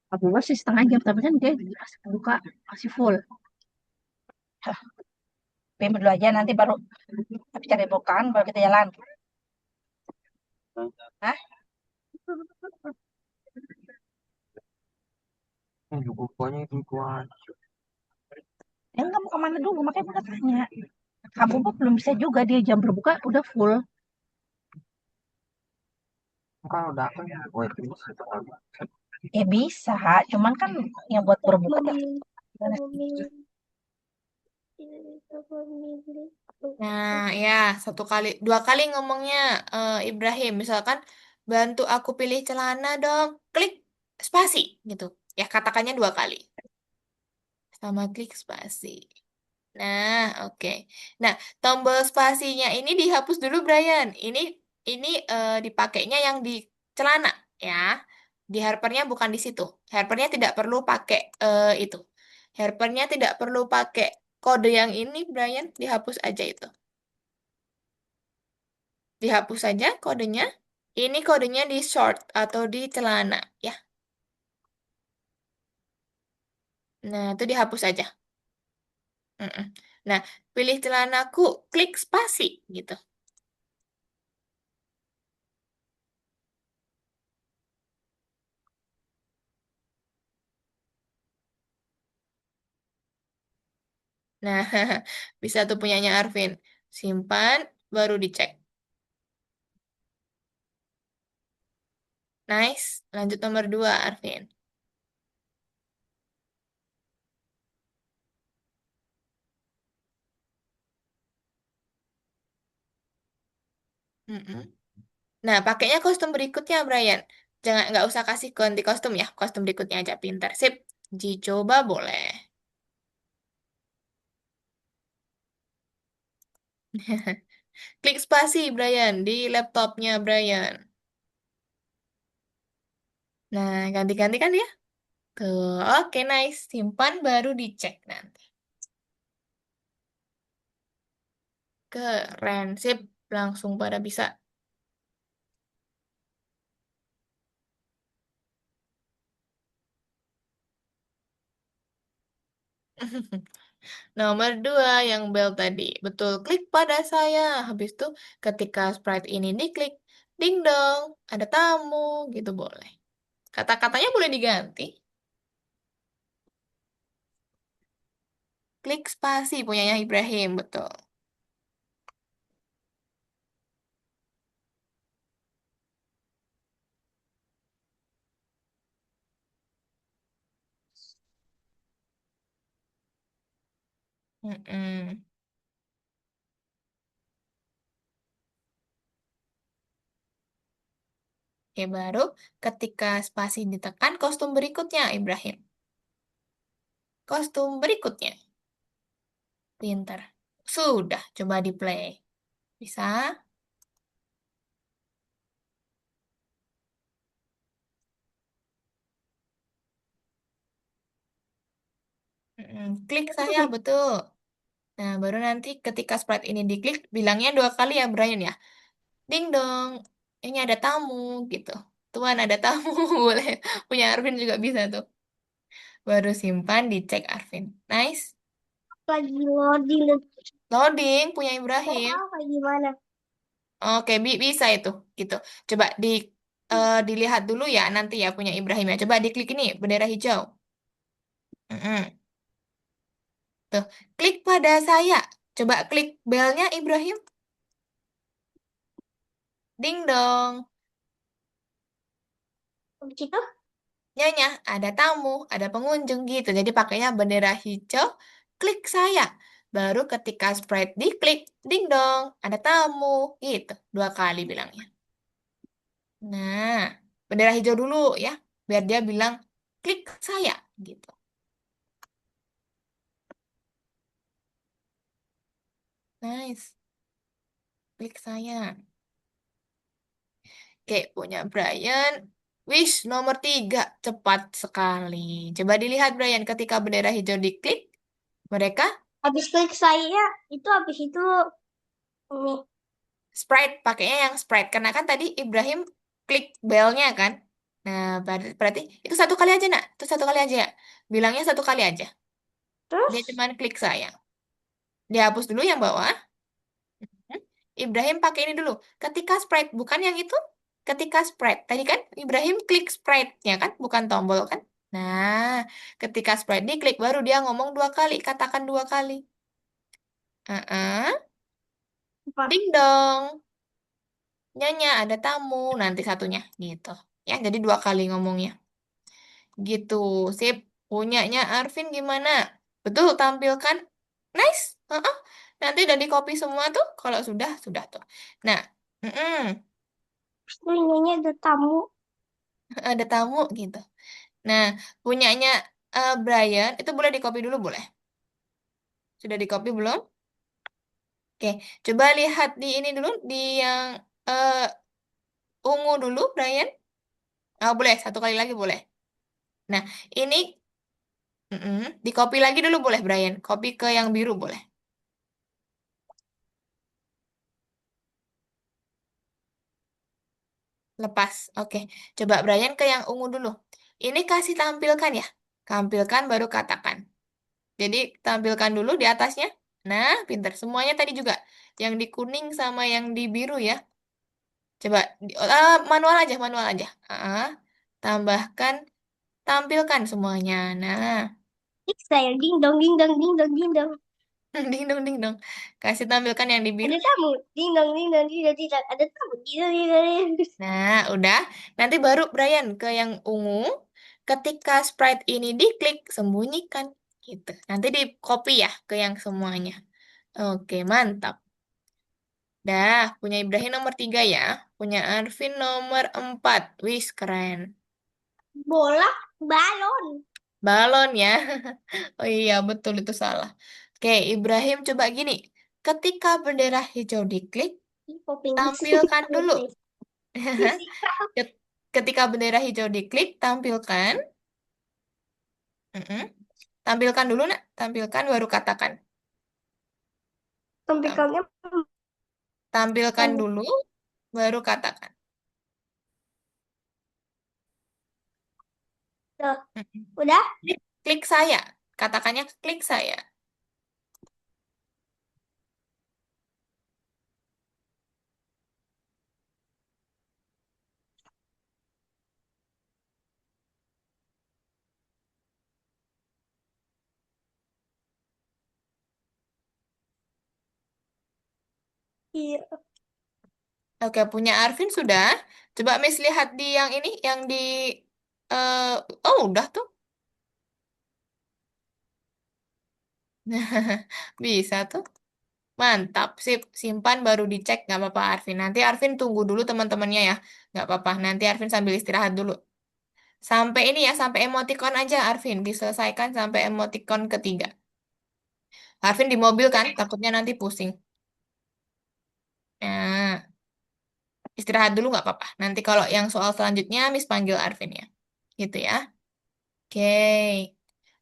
Abu Bakar sih setengah jam, tapi kan dia pas buka masih full. Hah, PM dulu aja nanti baru habis cari bukaan baru kita jalan. Hah? Pokoknya itu kuat. Enggak mau kemana dulu, makanya udah tanya. Abu Bakar belum bisa juga, dia jam berbuka udah full. Kalau udah aku ya, gue itu bisa. Bisa, cuman kan yang buat berbuka ya. Memilih, memilih, memilih. Nah, ya, satu kali, dua kali ngomongnya Ibrahim. Misalkan, bantu aku pilih celana dong. Klik spasi, gitu. Ya, katakannya dua kali. Sama klik spasi. Nah, oke. Nah, tombol spasinya ini dihapus dulu, Brian. Ini dipakainya yang di celana, ya. Di helpernya bukan di situ. Helpernya tidak perlu pakai itu. Helpernya tidak perlu pakai kode yang ini, Brian. Dihapus aja itu. Dihapus saja kodenya. Ini kodenya di short atau di celana, ya. Nah, itu dihapus aja. Mm-mm. Nah, pilih celanaku, klik spasi, gitu. Nah, bisa tuh punyanya Arvin. Simpan, baru dicek. Nice. Lanjut nomor 2, Arvin. Mm-mm. Nah, pakainya kostum berikutnya, Brian. Jangan, nggak usah kasih ganti kostum ya. Kostum berikutnya aja, pintar. Sip. Coba boleh. Klik spasi, Brian, di laptopnya, Brian. Nah, ganti-ganti kan ya? Tuh, oke, nice. Simpan, baru dicek nanti. Keren, sip. Langsung pada bisa. Nomor 2 yang bel tadi. Betul, klik pada saya. Habis itu ketika sprite ini diklik, ding dong, ada tamu, gitu boleh. Kata-katanya boleh diganti. Klik spasi punyanya Ibrahim, betul. Mm-mm. Oke, baru ketika spasi ditekan, kostum berikutnya, Ibrahim. Kostum berikutnya. Pinter. Sudah, coba di play. Bisa? Mm-mm. Klik saya, betul. Nah, baru nanti ketika sprite ini diklik, bilangnya dua kali ya, Brian ya. Ding dong, ini ada tamu gitu. Tuan ada tamu, boleh. Punya Arvin juga bisa tuh. Baru simpan, dicek Arvin. Nice. Lagi loading. Loading punya Nggak Ibrahim. tahu kayak gimana. Oke, bisa itu, gitu. Coba dilihat dulu ya nanti ya punya Ibrahim ya. Coba diklik ini bendera hijau. Mm-mm. Tuh, klik pada saya. Coba klik belnya Ibrahim. Ding dong. Habis itu, Nyonya, ada tamu, ada pengunjung gitu. Jadi pakainya bendera hijau, klik saya. Baru ketika sprite diklik, ding dong, ada tamu. Gitu, 2 kali bilangnya. Nah, bendera hijau dulu ya, biar dia bilang klik saya gitu. Nice, klik saya. Oke, punya Brian. Wish nomor 3, cepat sekali. Coba dilihat Brian, ketika bendera hijau diklik, mereka habis klik saya, itu habis itu ini. sprite, pakainya yang sprite. Karena kan tadi Ibrahim klik belnya kan. Nah, berarti itu 1 kali aja nak. Itu 1 kali aja ya. Bilangnya 1 kali aja. Dia Terus, cuma klik saya. Dihapus dulu yang bawah. Hmm. Ibrahim pakai ini dulu. Ketika sprite, bukan yang itu. Ketika sprite. Tadi kan Ibrahim klik sprite-nya kan, bukan tombol kan. Nah, ketika sprite diklik, baru dia ngomong 2 kali. Katakan 2 kali. apa? Ding dong. Nyonya, ada tamu. Nanti satunya. Gitu. Ya, jadi 2 kali ngomongnya. Gitu. Sip. Punyanya Arvin gimana? Betul, tampilkan. Nice. Heeh. Nanti udah di copy semua tuh. Kalau sudah tuh. Nah, mm-mm. Terus itu ininya ada tamu. Ada tamu gitu. Nah, punyanya Brian, itu boleh di copy dulu, boleh? Sudah di copy belum? Oke, coba lihat di ini dulu, di yang eh, ungu dulu, Brian. Oh, boleh, 1 kali lagi boleh. Nah, ini di copy lagi dulu boleh, Brian. Copy ke yang biru boleh. Lepas. Oke. Coba Brian ke yang ungu dulu. Ini kasih tampilkan ya. Tampilkan baru katakan. Jadi tampilkan dulu di atasnya. Nah, pinter. Semuanya tadi juga. Yang di kuning sama yang di biru ya. Coba manual aja, manual aja. Tambahkan, tampilkan semuanya. Nah, Klik saya, ding dong, ding dong, ding dong, ding dong. ding dong, ding dong. Kasih tampilkan yang di biru. Ada tamu, ding dong, ding dong, ding dong, ding dong. Ada tamu, ding dong, ding dong, ding dong. Nah, udah. Nanti baru Brian ke yang ungu. Ketika sprite ini diklik, sembunyikan. Gitu. Nanti di copy ya ke yang semuanya. Oke, mantap. Dah, punya Ibrahim nomor 3 ya. Punya Arvin nomor 4. Wis, keren. Bola, balon. Balon ya. Oh iya, betul itu salah. Oke, Ibrahim coba gini. Ketika bendera hijau diklik, Ih, Popin. tampilkan dulu. Fisika. Ket- Ketika bendera hijau diklik, tampilkan. Mm-mm. Tampilkan dulu, nak. Tampilkan baru katakan. Tam- Tampilkannya Tampilkan mana? dulu, baru katakan. Tuh, Mm-mm. udah? Klik saya. Katakannya klik saya. Iya. Oke, punya Arvin sudah. Coba Miss lihat di yang ini, yang di... eh oh, udah tuh. Bisa tuh. Mantap, sip. Simpan baru dicek, nggak apa-apa Arvin. Nanti Arvin tunggu dulu teman-temannya ya. Nggak apa-apa, nanti Arvin sambil istirahat dulu. Sampai ini ya, sampai emoticon aja Arvin. Diselesaikan sampai emoticon 3. Arvin di mobil kan, takutnya nanti pusing. Nah, istirahat dulu nggak apa-apa. Nanti kalau yang soal selanjutnya, Miss panggil Arvin ya. Gitu ya. Oke.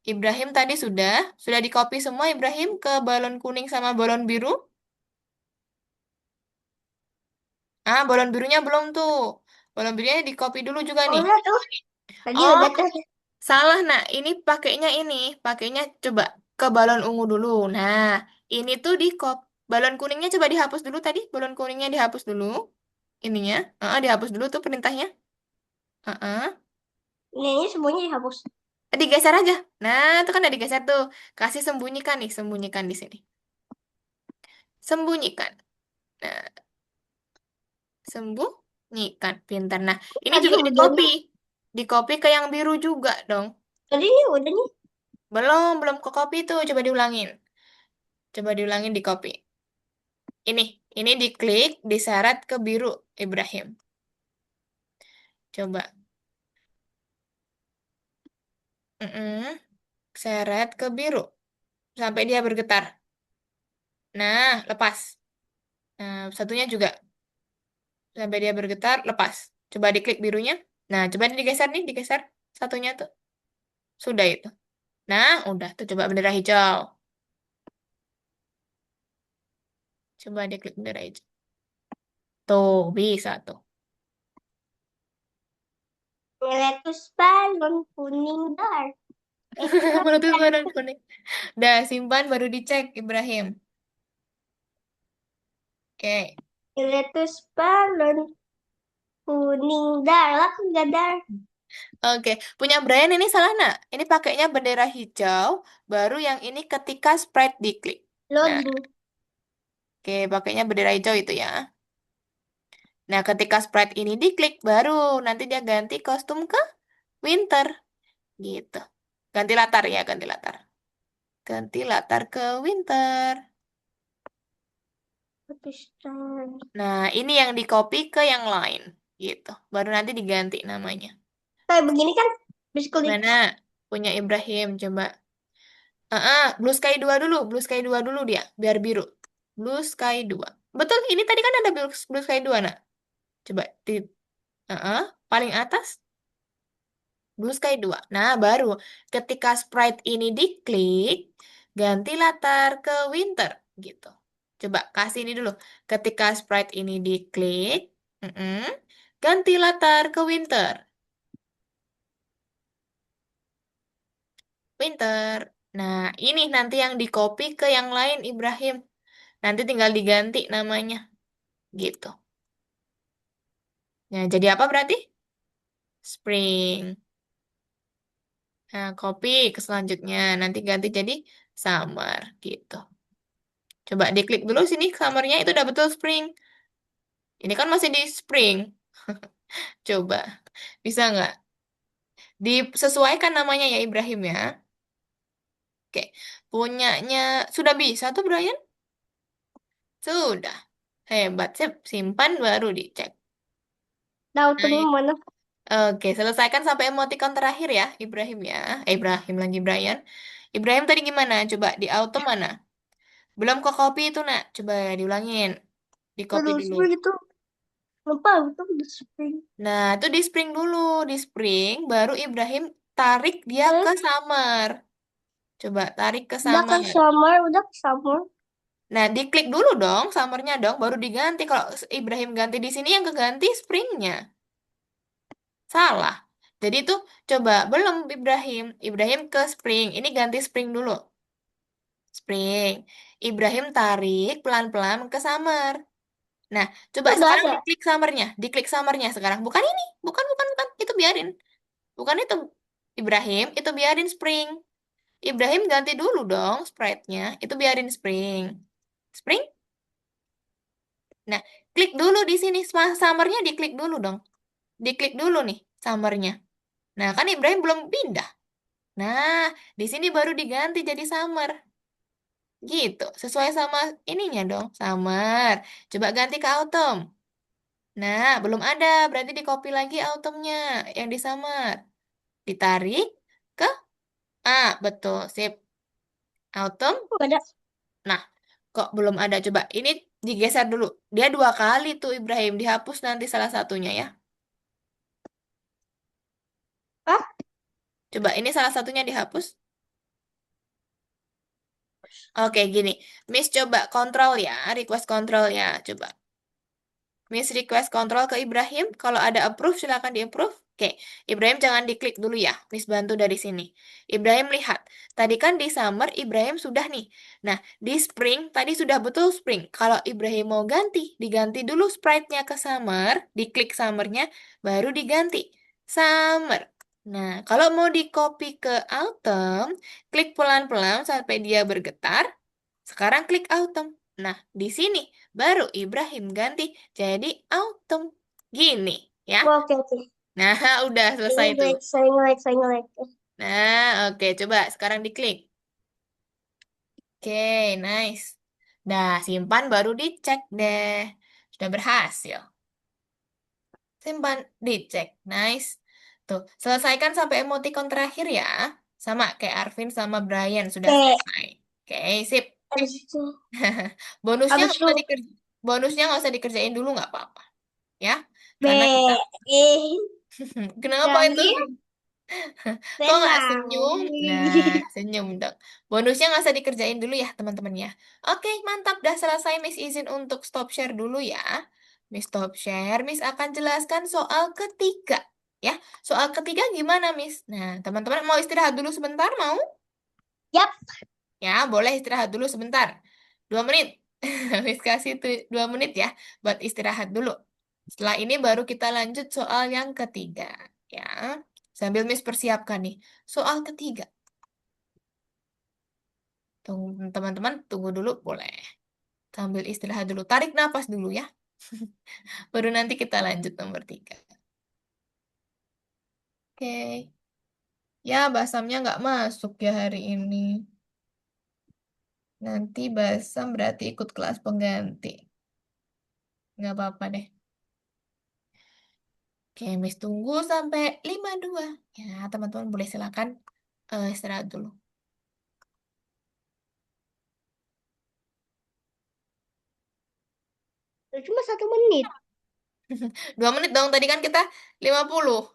Ibrahim tadi sudah di copy semua Ibrahim ke balon kuning sama balon biru. Balon birunya belum tuh. Balon birunya di copy dulu juga Oh, nih. udah tuh. Tadi Oh, udah tuh. salah, nak. Ini pakainya, coba ke balon ungu dulu. Nah, Ini tuh di balon kuningnya coba dihapus dulu tadi. Balon kuningnya dihapus dulu. Ininya. Dihapus dulu tuh perintahnya. Heeh. Ini semuanya dihapus. Digeser aja. Nah, itu kan udah digeser tuh. Kasih sembunyikan nih, sembunyikan di sini. Sembunyikan. Nah, sembunyikan. Pintar. Nah, ini Tadi juga di udah copy. nih. Di copy ke yang biru juga dong. Tadi ini udah nih. Belum ke copy tuh. Coba diulangin. Coba diulangin di copy. Ini, ini diklik, diseret ke biru, Ibrahim. Coba. Mm-mm. Seret ke biru. Sampai dia bergetar. Nah, lepas. Nah, satunya juga. Sampai dia bergetar, lepas. Coba diklik birunya. Nah, coba digeser nih, digeser. Satunya tuh. Sudah itu. Nah, udah tuh coba bendera hijau. Coba diklik bendera hijau. Tuh, bisa tuh. Meletus balon kuning dar. Mana tuh Simpan. warna kuning. Udah, simpan baru dicek, Ibrahim. Oke. Meletus balon kuning dar. Lah enggak dar. Oke, punya Brian ini salah nak? Ini pakainya bendera hijau, baru yang ini ketika sprite diklik. Nah, Loading. oke, pakainya bendera hijau itu ya. Nah, ketika sprite ini diklik, baru nanti dia ganti kostum ke winter. Gitu. Ganti latar ya, ganti latar. Ganti latar ke winter. Meletus dar. Nah, ini yang di copy ke yang lain. Gitu. Baru nanti diganti namanya. Kayak begini kan. Bisa klik. Mana? Punya Ibrahim, coba. Blue Sky 2 dulu. Blue Sky 2 dulu dia, biar biru. Blue Sky 2. Betul, ini tadi kan ada Blue Sky 2, nak. Coba di paling atas Blue Sky 2. Nah, baru ketika sprite ini diklik, ganti latar ke winter gitu. Coba kasih ini dulu. Ketika sprite ini diklik, mm-mm, ganti latar ke winter. Winter. Nah, ini nanti yang di copy ke yang lain, Ibrahim. Nanti tinggal diganti namanya. Gitu. Nah, jadi apa berarti? Spring. Nah, copy ke selanjutnya. Nanti ganti jadi summer. Gitu. Coba diklik dulu sini summernya itu udah betul spring. Ini kan masih di spring. Coba. Bisa nggak? Disesuaikan namanya ya Ibrahim ya. Oke. Punyanya. Sudah bisa tuh Brian? Sudah. Hebat. Sip. Simpan baru dicek. Tahu tuh Nah, mana. oke, selesaikan sampai emoticon terakhir ya, Ibrahim ya. Ibrahim lagi Brian. Ibrahim tadi gimana? Coba di auto mana? Belum ke copy itu, nak. Coba diulangin. Di copy Terus dulu. begitu. Lupa itu di spring. Nah, itu di spring dulu. Di spring, baru Ibrahim tarik dia ke Terus summer. Coba tarik ke udah ke summer. summer. Udah ke summer. Nah, diklik dulu dong, summernya dong, baru diganti. Kalau Ibrahim ganti di sini yang keganti springnya. Salah. Jadi itu coba belum Ibrahim. Ibrahim ke spring. Ini ganti spring dulu. Spring. Ibrahim tarik pelan-pelan ke summer. Nah, coba Udah sekarang ada. diklik summernya. Diklik summernya sekarang. Bukan ini. Bukan, bukan, bukan. Itu biarin. Bukan itu. Ibrahim, itu biarin spring. Ibrahim ganti dulu dong sprite-nya. Itu biarin spring. Spring? Nah, klik dulu di sini. Summernya diklik dulu dong. Diklik dulu nih summernya. Nah, kan Ibrahim belum pindah. Nah, di sini baru diganti jadi summer. Gitu, sesuai sama ininya dong, summer. Coba ganti ke autumn. Nah, belum ada, berarti di copy lagi autumnnya yang di summer. Ditarik ke A, betul, sip. Autumn. Nggak ada. Nah, kok belum ada? Coba ini digeser dulu. Dia dua kali tuh Ibrahim, dihapus nanti salah satunya ya. Ah, Coba ini salah satunya dihapus. Oke, gini. Miss coba kontrol ya, request kontrol ya, coba. Miss request kontrol ke Ibrahim. Kalau ada approve, silakan di-approve. Oke, Ibrahim jangan diklik dulu ya. Miss bantu dari sini. Ibrahim lihat. Tadi kan di summer Ibrahim sudah nih. Nah, di spring tadi sudah betul spring. Kalau Ibrahim mau ganti, diganti dulu sprite-nya ke summer, diklik summer-nya, baru diganti summer. Nah, kalau mau di copy ke autumn, klik pelan-pelan sampai dia bergetar. Sekarang klik autumn. Nah, di sini baru Ibrahim ganti jadi autumn. Gini, ya. Oke, oke. Nah, udah selesai tuh. Saya ngelag. Nah, oke, coba sekarang diklik. Oke, nice. Nah, simpan baru dicek deh. Sudah berhasil. Simpan, dicek. Nice. Tuh, selesaikan sampai emoticon terakhir ya. Sama kayak Arvin sama Brian sudah Oke, selesai. Oke, sip. habis itu, Bonusnya habis nggak itu usah bonusnya nggak usah dikerjain dulu nggak apa-apa, ya. B, Karena kita, E, kenapa itu? terakhir Kok nggak tenang. senyum? Nah, senyum dong. Bonusnya nggak usah dikerjain dulu ya, teman-teman ya. Oke, mantap. Dah selesai. Miss izin untuk stop share dulu ya. Miss stop share. Miss akan jelaskan soal ketiga. Ya, soal ketiga gimana, Miss? Nah, teman-teman mau istirahat dulu sebentar, mau? Yap, Ya, boleh istirahat dulu sebentar. 2 menit. Miss kasih tuh 2 menit ya, buat istirahat dulu. Setelah ini baru kita lanjut soal yang ketiga. Ya, sambil Miss persiapkan nih. Soal ketiga. Teman-teman tunggu dulu boleh. Sambil istirahat dulu. Tarik napas dulu ya. Baru nanti kita lanjut nomor 3. Oke. Ya, basamnya nggak masuk ya hari ini. Nanti basam berarti ikut kelas pengganti. Nggak apa-apa deh. Oke, Miss tunggu sampai 52. Ya, teman-teman boleh silakan istirahat dulu. cuma 1 menit. 2 menit dong, tadi kan kita 50.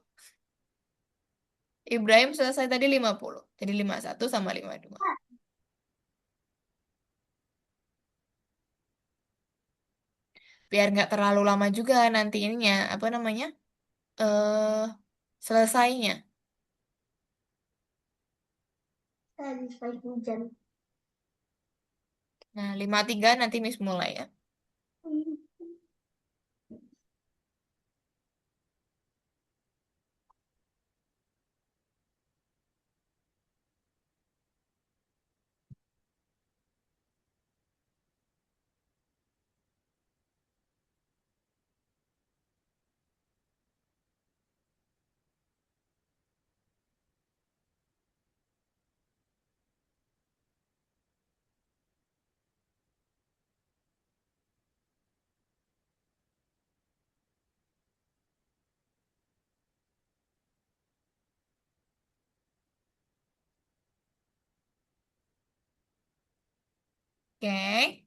Ibrahim selesai tadi 50. Jadi 51 sama 52. Biar nggak terlalu lama juga nanti ininya, apa namanya? eh Selesainya. Habis pagi hujan. Nah, 53 nanti Miss mulai ya. Oke,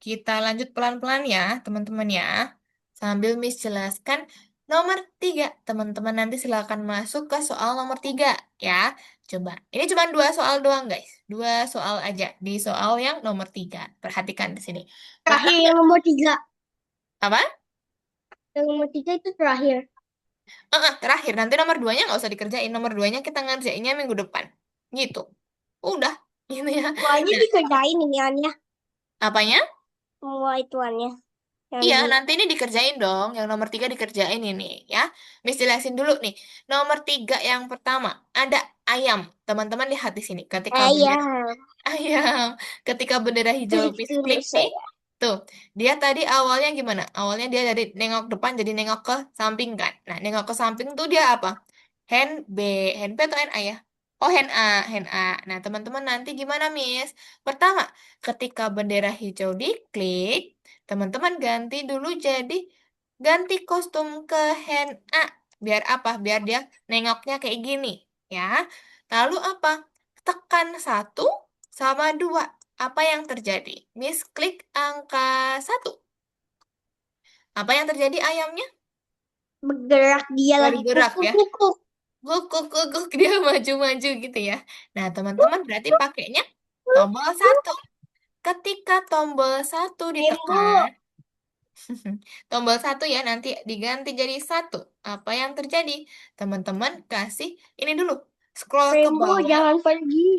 kita lanjut pelan-pelan ya, teman-teman ya. Sambil Miss jelaskan nomor 3. Teman-teman nanti silakan masuk ke soal nomor 3 ya. Coba, ini cuma 2 soal doang guys. 2 soal aja di soal yang nomor 3. Perhatikan di sini. Paham Terakhir yang nggak? nomor 3. Apa? Yang nomor 3 itu terakhir. Terakhir, nanti nomor 2-nya nggak usah dikerjain. Nomor 2-nya kita ngerjainnya minggu depan. Gitu. Udah, gitu ya. Semuanya Nah, dikerjain ini Anya. apanya? Semua ituannya. Yang Iya, di nanti ini dikerjain dong. Yang nomor 3 dikerjain ini ya. Miss jelasin dulu nih. Nomor 3 yang pertama, ada ayam. Teman-teman lihat di sini. Ketika bendera ayam. ayam. Ketika bendera hijau Miss Dulu klik nih. saya. Tuh, dia tadi awalnya gimana? Awalnya dia dari nengok depan jadi nengok ke samping kan. Nah, nengok ke samping tuh dia apa? Hand B. Hand B atau hand A ya? Oh, hand A. Hand A. Nah, teman-teman nanti gimana, Miss? Pertama, ketika bendera hijau diklik, teman-teman ganti dulu jadi ganti kostum ke hand A. Biar apa? Biar dia nengoknya kayak gini. Ya. Lalu apa? Tekan 1 sama 2. Apa yang terjadi? Miss klik angka 1. Apa yang terjadi ayamnya? Bergerak dia lagi Bergerak kuku ya. kuku. Guguk, dia maju-maju gitu ya. Nah, teman-teman berarti pakainya tombol 1. Ketika tombol 1 Tembo. ditekan, Tombol satu ya, nanti diganti jadi satu. Apa yang terjadi? Teman-teman kasih ini dulu. Scroll ke Rainbow bawah. jangan pergi.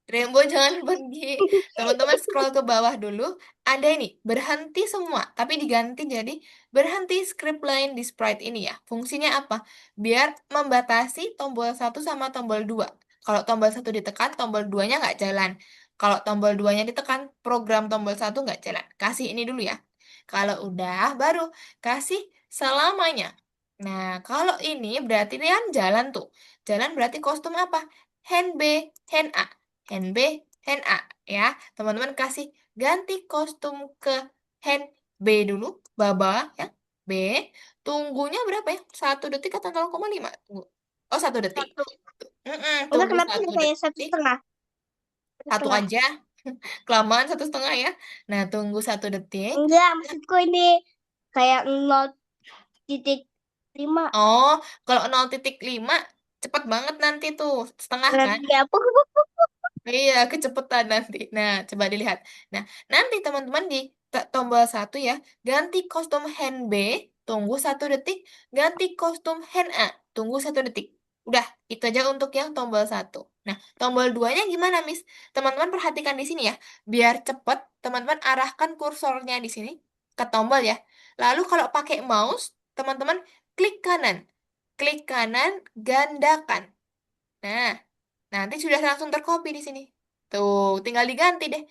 Rainbow jangan pergi. Teman-teman scroll ke bawah dulu. Ada ini, berhenti semua. Tapi diganti jadi berhenti script line di sprite ini ya. Fungsinya apa? Biar membatasi tombol satu sama tombol 2. Kalau tombol satu ditekan, tombol 2-nya nggak jalan. Kalau tombol 2-nya ditekan, program tombol satu nggak jalan. Kasih ini dulu ya. Kalau udah, baru kasih selamanya. Nah, kalau ini berarti kan jalan tuh. Jalan berarti kostum apa? Hand B, hand A. Hand B, hand A ya. Teman-teman kasih ganti kostum ke hand B dulu, baba ya. B, tunggunya berapa ya? 1 detik atau 0,5? Tunggu. Oh, 1 detik. Satu. Udah Tunggu kenapa satu nggak kayak satu detik. setengah? Satu Satu setengah. aja, kelamaan 1,5 ya. Nah, tunggu 1 detik. Enggak, maksudku ini kayak 0,5. Oh, kalau 0,5 cepet banget nanti tuh, setengah kan? Nanti apa? Iya, kecepatan nanti. Nah, coba dilihat. Nah, nanti teman-teman di tombol satu ya, ganti kostum hand B, tunggu 1 detik, ganti kostum hand A, tunggu 1 detik. Udah, itu aja untuk yang tombol satu. Nah, tombol duanya gimana, Miss? Teman-teman perhatikan di sini ya, biar cepet, teman-teman arahkan kursornya di sini ke tombol ya. Lalu kalau pakai mouse, teman-teman klik kanan, gandakan. Nah, nanti sudah langsung tercopy di sini. Tuh, tinggal diganti deh.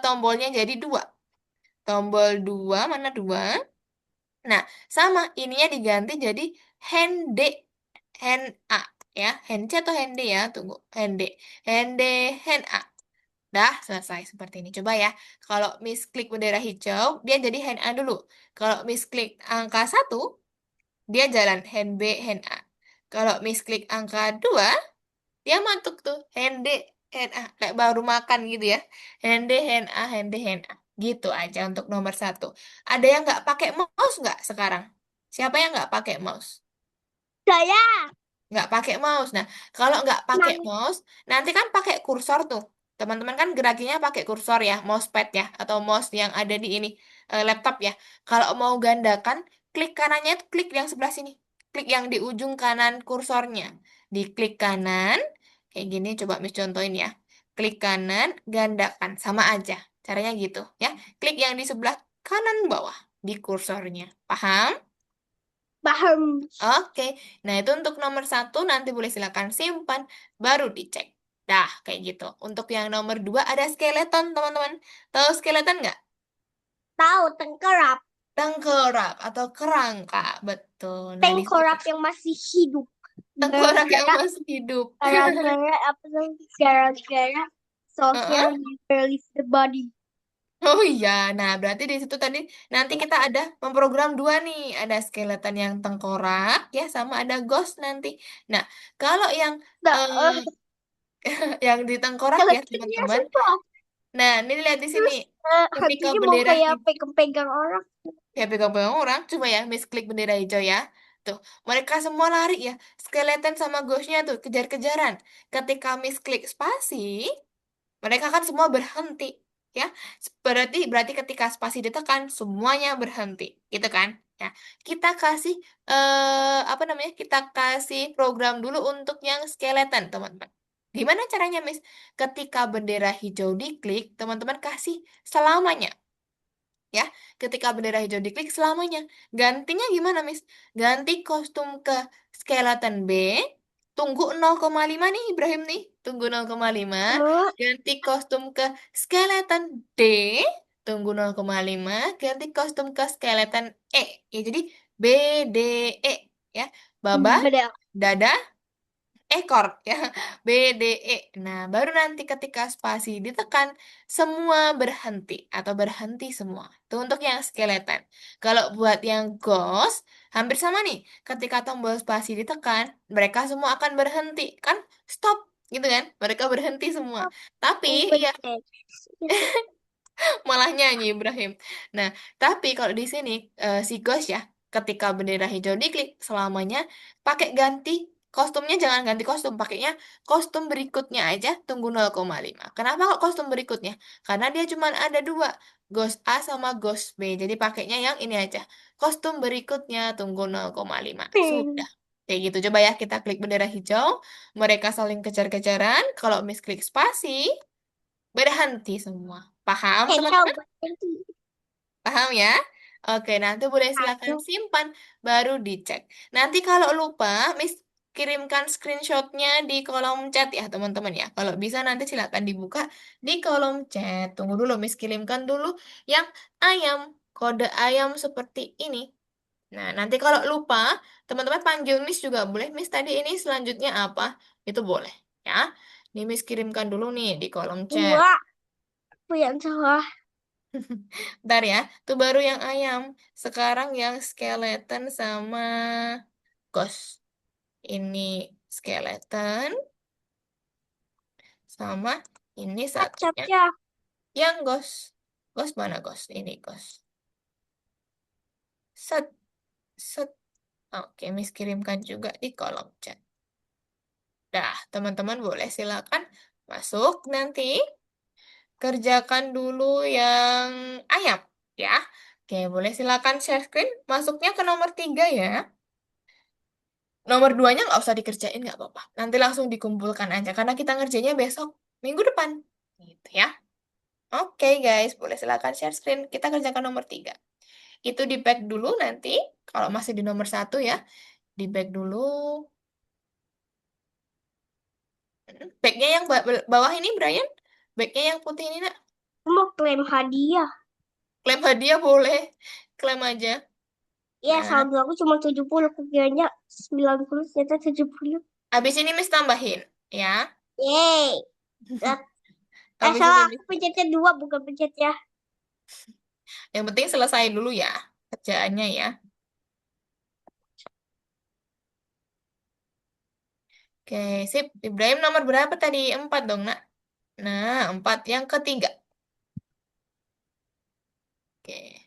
Tombolnya jadi 2. Tombol 2 mana 2? Nah, sama ininya diganti jadi hand D, hand A ya. Hand C atau hand D ya? Tunggu, hand D. Hand D, hand A. Dah selesai seperti ini. Coba ya. Kalau Miss klik bendera hijau, dia jadi hand A dulu. Kalau Miss klik angka 1, dia jalan hand B, hand A. Kalau Miss klik angka 2, dia mantuk tuh, hende, hand A, kayak baru makan gitu ya. Hende, hand A, hende, hand A. Gitu aja untuk nomor satu. Ada yang nggak pakai mouse nggak sekarang? Siapa yang nggak pakai mouse? Saya. Nggak pakai mouse. Nah, kalau nggak pakai Nah, mouse, nanti kan pakai kursor tuh. Teman-teman kan gerakinya pakai kursor ya, mousepad ya, atau mouse yang ada di ini, laptop ya. Kalau mau gandakan, klik kanannya itu klik yang sebelah sini. Klik yang di ujung kanan kursornya. Di klik kanan, kayak gini, coba Miss contohin ya. Klik kanan, gandakan. Sama aja. Caranya gitu ya. Klik yang di sebelah kanan bawah di kursornya. Paham? paham. Oke, nah itu untuk nomor satu nanti boleh silakan simpan, baru dicek. Dah, kayak gitu. Untuk yang nomor 2 ada skeleton, teman-teman. Tahu skeleton nggak? Tahu tengkorak. Tengkorak atau kerangka, betul. Nah, di sini Tengkorak yang masih hidup. tengkorak yang Gara-gara masih hidup. gara-gara apa namanya? Gara-gara Solskjaer Heeh. never leave the body. Oh iya, nah berarti di situ tadi nanti kita ada memprogram 2 nih, ada skeleton yang tengkorak ya, sama ada ghost nanti. Nah, kalau yang Nah, eh, yang di tengkorak ya skeletonnya teman-teman. susah. Nah, ini lihat di sini. Terus Ketika hantunya mau bendera kayak hijau, pegang-pegang orang. ya pegang-pegang orang, coba ya, Miss klik bendera hijau ya. Tuh, mereka semua lari ya. Skeleton sama ghostnya tuh kejar-kejaran. Ketika Miss klik spasi, mereka kan semua berhenti, ya. Berarti berarti ketika spasi ditekan, semuanya berhenti, gitu kan? Ya, kita kasih apa namanya? Kita kasih program dulu untuk yang skeleton, teman-teman. Gimana caranya, Miss? Ketika bendera hijau diklik, teman-teman kasih selamanya. Ya, ketika bendera hijau diklik selamanya. Gantinya gimana, Miss? Ganti kostum ke skeleton B. Tunggu 0,5 nih, Ibrahim nih. Tunggu 0,5. Hmm, Ganti kostum ke skeleton D. Tunggu 0,5. Ganti kostum ke skeleton E. Ya, jadi B, D, E. Ya, Baba, beda. dada, ekor ya. B, D, E. Nah, baru nanti ketika spasi ditekan semua berhenti atau berhenti semua. Itu untuk yang skeleton. Kalau buat yang ghost hampir sama nih. Ketika tombol spasi ditekan, mereka semua akan berhenti. Kan stop gitu kan? Mereka berhenti semua. Tapi ya Beda. malah nyanyi Ibrahim. Nah, tapi kalau di sini si ghost ya, ketika bendera hijau diklik selamanya pakai ganti kostumnya jangan ganti kostum, pakainya kostum berikutnya aja, tunggu 0,5. Kenapa kok kostum berikutnya? Karena dia cuma ada dua, Ghost A sama Ghost B. Jadi pakainya yang ini aja. Kostum berikutnya, tunggu 0,5. Hmm. Sudah. Kayak gitu. Coba ya kita klik bendera hijau. Mereka saling kejar-kejaran. Kalau Miss klik spasi, berhenti semua. Paham, Kayaknya teman-teman? berhenti. Paham ya? Oke, nanti boleh silakan Aduh. simpan, baru dicek. Nanti kalau lupa, Miss kirimkan screenshotnya di kolom chat ya, teman-teman ya. Kalau bisa nanti silakan dibuka di kolom chat. Tunggu dulu, Miss kirimkan dulu yang ayam, kode ayam seperti ini. Nah, nanti kalau lupa, teman-teman panggil Miss juga boleh. Miss tadi ini selanjutnya apa? Itu boleh ya. Ini Miss kirimkan dulu nih di kolom chat. Dua. Aku yang salah. Bentar ya, itu baru yang ayam. Sekarang yang skeleton sama ghost. Ini skeleton sama ini satunya Capnya. yang ghost. Ghost mana ghost? Ini ghost. Set, set. Oke, Miss kirimkan juga di kolom chat. Dah, teman-teman boleh silakan masuk nanti. Kerjakan dulu yang ayam, ya. Oke, boleh silakan share screen. Masuknya ke nomor 3 ya. Nomor duanya nggak usah dikerjain, nggak apa-apa. Nanti langsung dikumpulkan aja, karena kita ngerjainnya besok, minggu depan. Gitu ya. Oke guys, boleh silakan share screen. Kita kerjakan nomor 3. Itu di back dulu nanti, kalau masih di nomor 1 ya. Di back dulu. Backnya yang bawah ini, Brian. Backnya yang putih ini, nak. Aku mau klaim hadiah. Klaim hadiah boleh. Klaim aja. Ya, Nah, saldo aku cuma 70. Aku kiranya 90, ternyata 70. habis ini Miss tambahin. Ya. Yeay. Lah, Habis ini salah. Aku Miss. pencetnya 2, bukan pencetnya. Yang penting selesai dulu ya. Kerjaannya ya. Oke, sip. Ibrahim nomor berapa tadi? 4 dong, nak. Nah, 4 yang ketiga. Oke.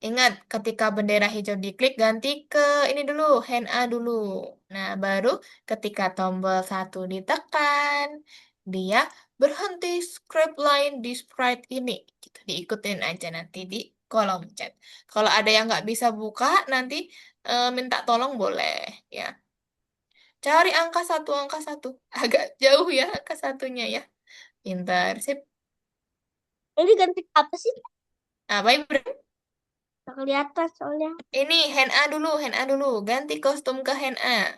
Ingat, ketika bendera hijau diklik, ganti ke ini dulu, hand A dulu. Nah, baru ketika tombol satu ditekan, dia berhenti script line di sprite ini. Gitu, diikutin aja nanti di kolom chat. Kalau ada yang nggak bisa buka, nanti minta tolong boleh, ya. Cari angka satu. Agak jauh ya angka satunya ya. Pintar, sip. Ini ganti apa sih? Apa Ibrahim? Tak kelihatan soalnya. Ini hand A dulu, hand A dulu. Ganti kostum ke hand A.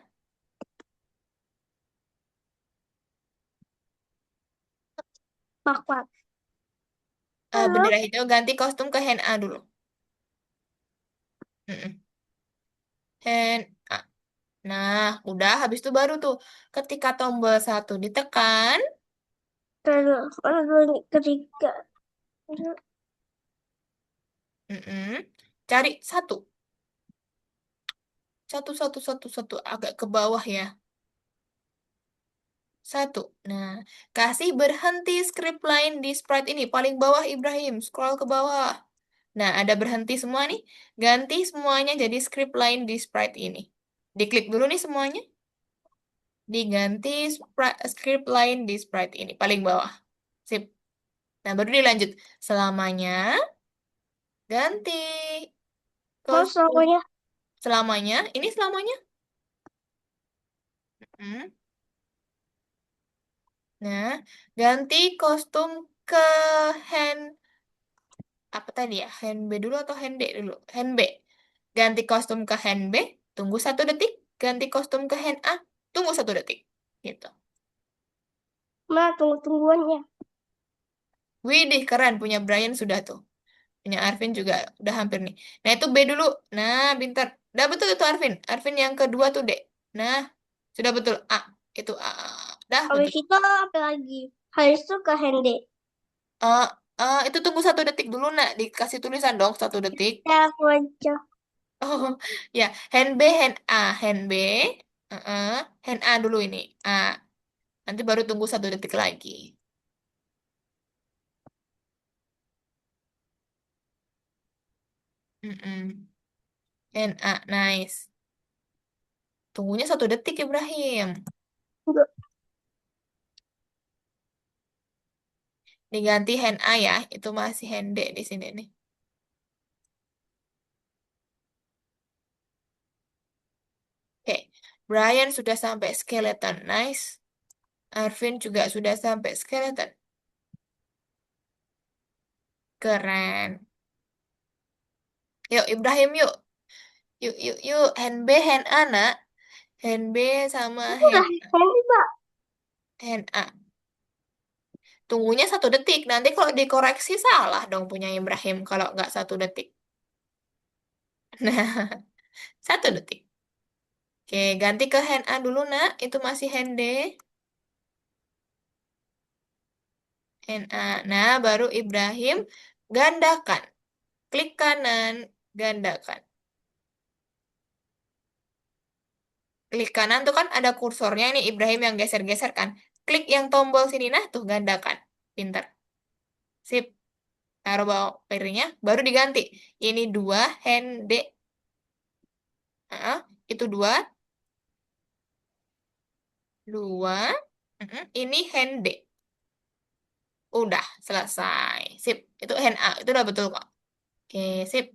Makwat. Halo. Bendera hijau ganti kostum ke hand A dulu. Mm-mm. Hand A. Nah, udah habis itu baru tuh ketika tombol satu ditekan, Terus, ini ketiga. mm-mm, cari satu, satu agak ke bawah ya. Satu. Nah, kasih berhenti script line di sprite ini paling bawah Ibrahim, scroll ke bawah. Nah, ada berhenti semua nih. Ganti semuanya jadi script line di sprite ini. Diklik dulu nih semuanya. Diganti script line di sprite ini paling bawah. Sip. Nah, baru dilanjut. Selamanya ganti Mau kostum. semuanya. Selamanya, ini selamanya. Hmm. Nah, ganti kostum ke hand apa tadi ya? Hand B dulu atau hand D dulu? Hand B. Ganti kostum ke hand B, tunggu 1 detik. Ganti kostum ke hand A, tunggu 1 detik. Gitu. Mana tunggu-tungguannya? Widih, keren. Punya Brian sudah tuh. Punya Arvin juga udah hampir nih. Nah, itu B dulu. Nah, pintar. Udah betul itu Arvin. Arvin yang kedua tuh D. Nah, sudah betul. A. Itu A. Dah Habis betul. itu apa lagi? Habis itu ke Hende. Eh, itu tunggu 1 detik dulu, nak. Dikasih tulisan dong 1 detik. Ya, aku aja. Oh, ya. Hand B, hand A. Hand B. eh, hand A dulu ini. A. Nanti baru tunggu 1 detik lagi. Mm-mm. Hand A. Nice. Tunggunya 1 detik, Ibrahim. Enggak. Diganti hand A ya. Itu masih hand D di sini nih. Oke. Brian sudah sampai skeleton. Nice. Arvin juga sudah sampai skeleton. Keren. Yuk, Ibrahim yuk. Yuk, yuk, yuk. Hand B, hand A, nak. Hand B sama Itu udah hand handy, Mbak. hand A. Tunggunya 1 detik. Nanti kalau dikoreksi salah dong punya Ibrahim kalau nggak 1 detik. Nah, 1 detik. Oke, ganti ke hand A dulu, nak. Itu masih hand D. Hand A. Nah, baru Ibrahim gandakan. Klik kanan, gandakan. Klik kanan tuh kan ada kursornya nih Ibrahim yang geser-geser kan. Klik yang tombol sini, nah tuh gandakan. Pinter. Sip. Taruh bawah piringnya, baru diganti. Ini 2 hand D. Ah, itu 2. 2. Ini hand D. Udah, selesai. Sip. Itu hand A. Itu udah betul kok. Oke, sip.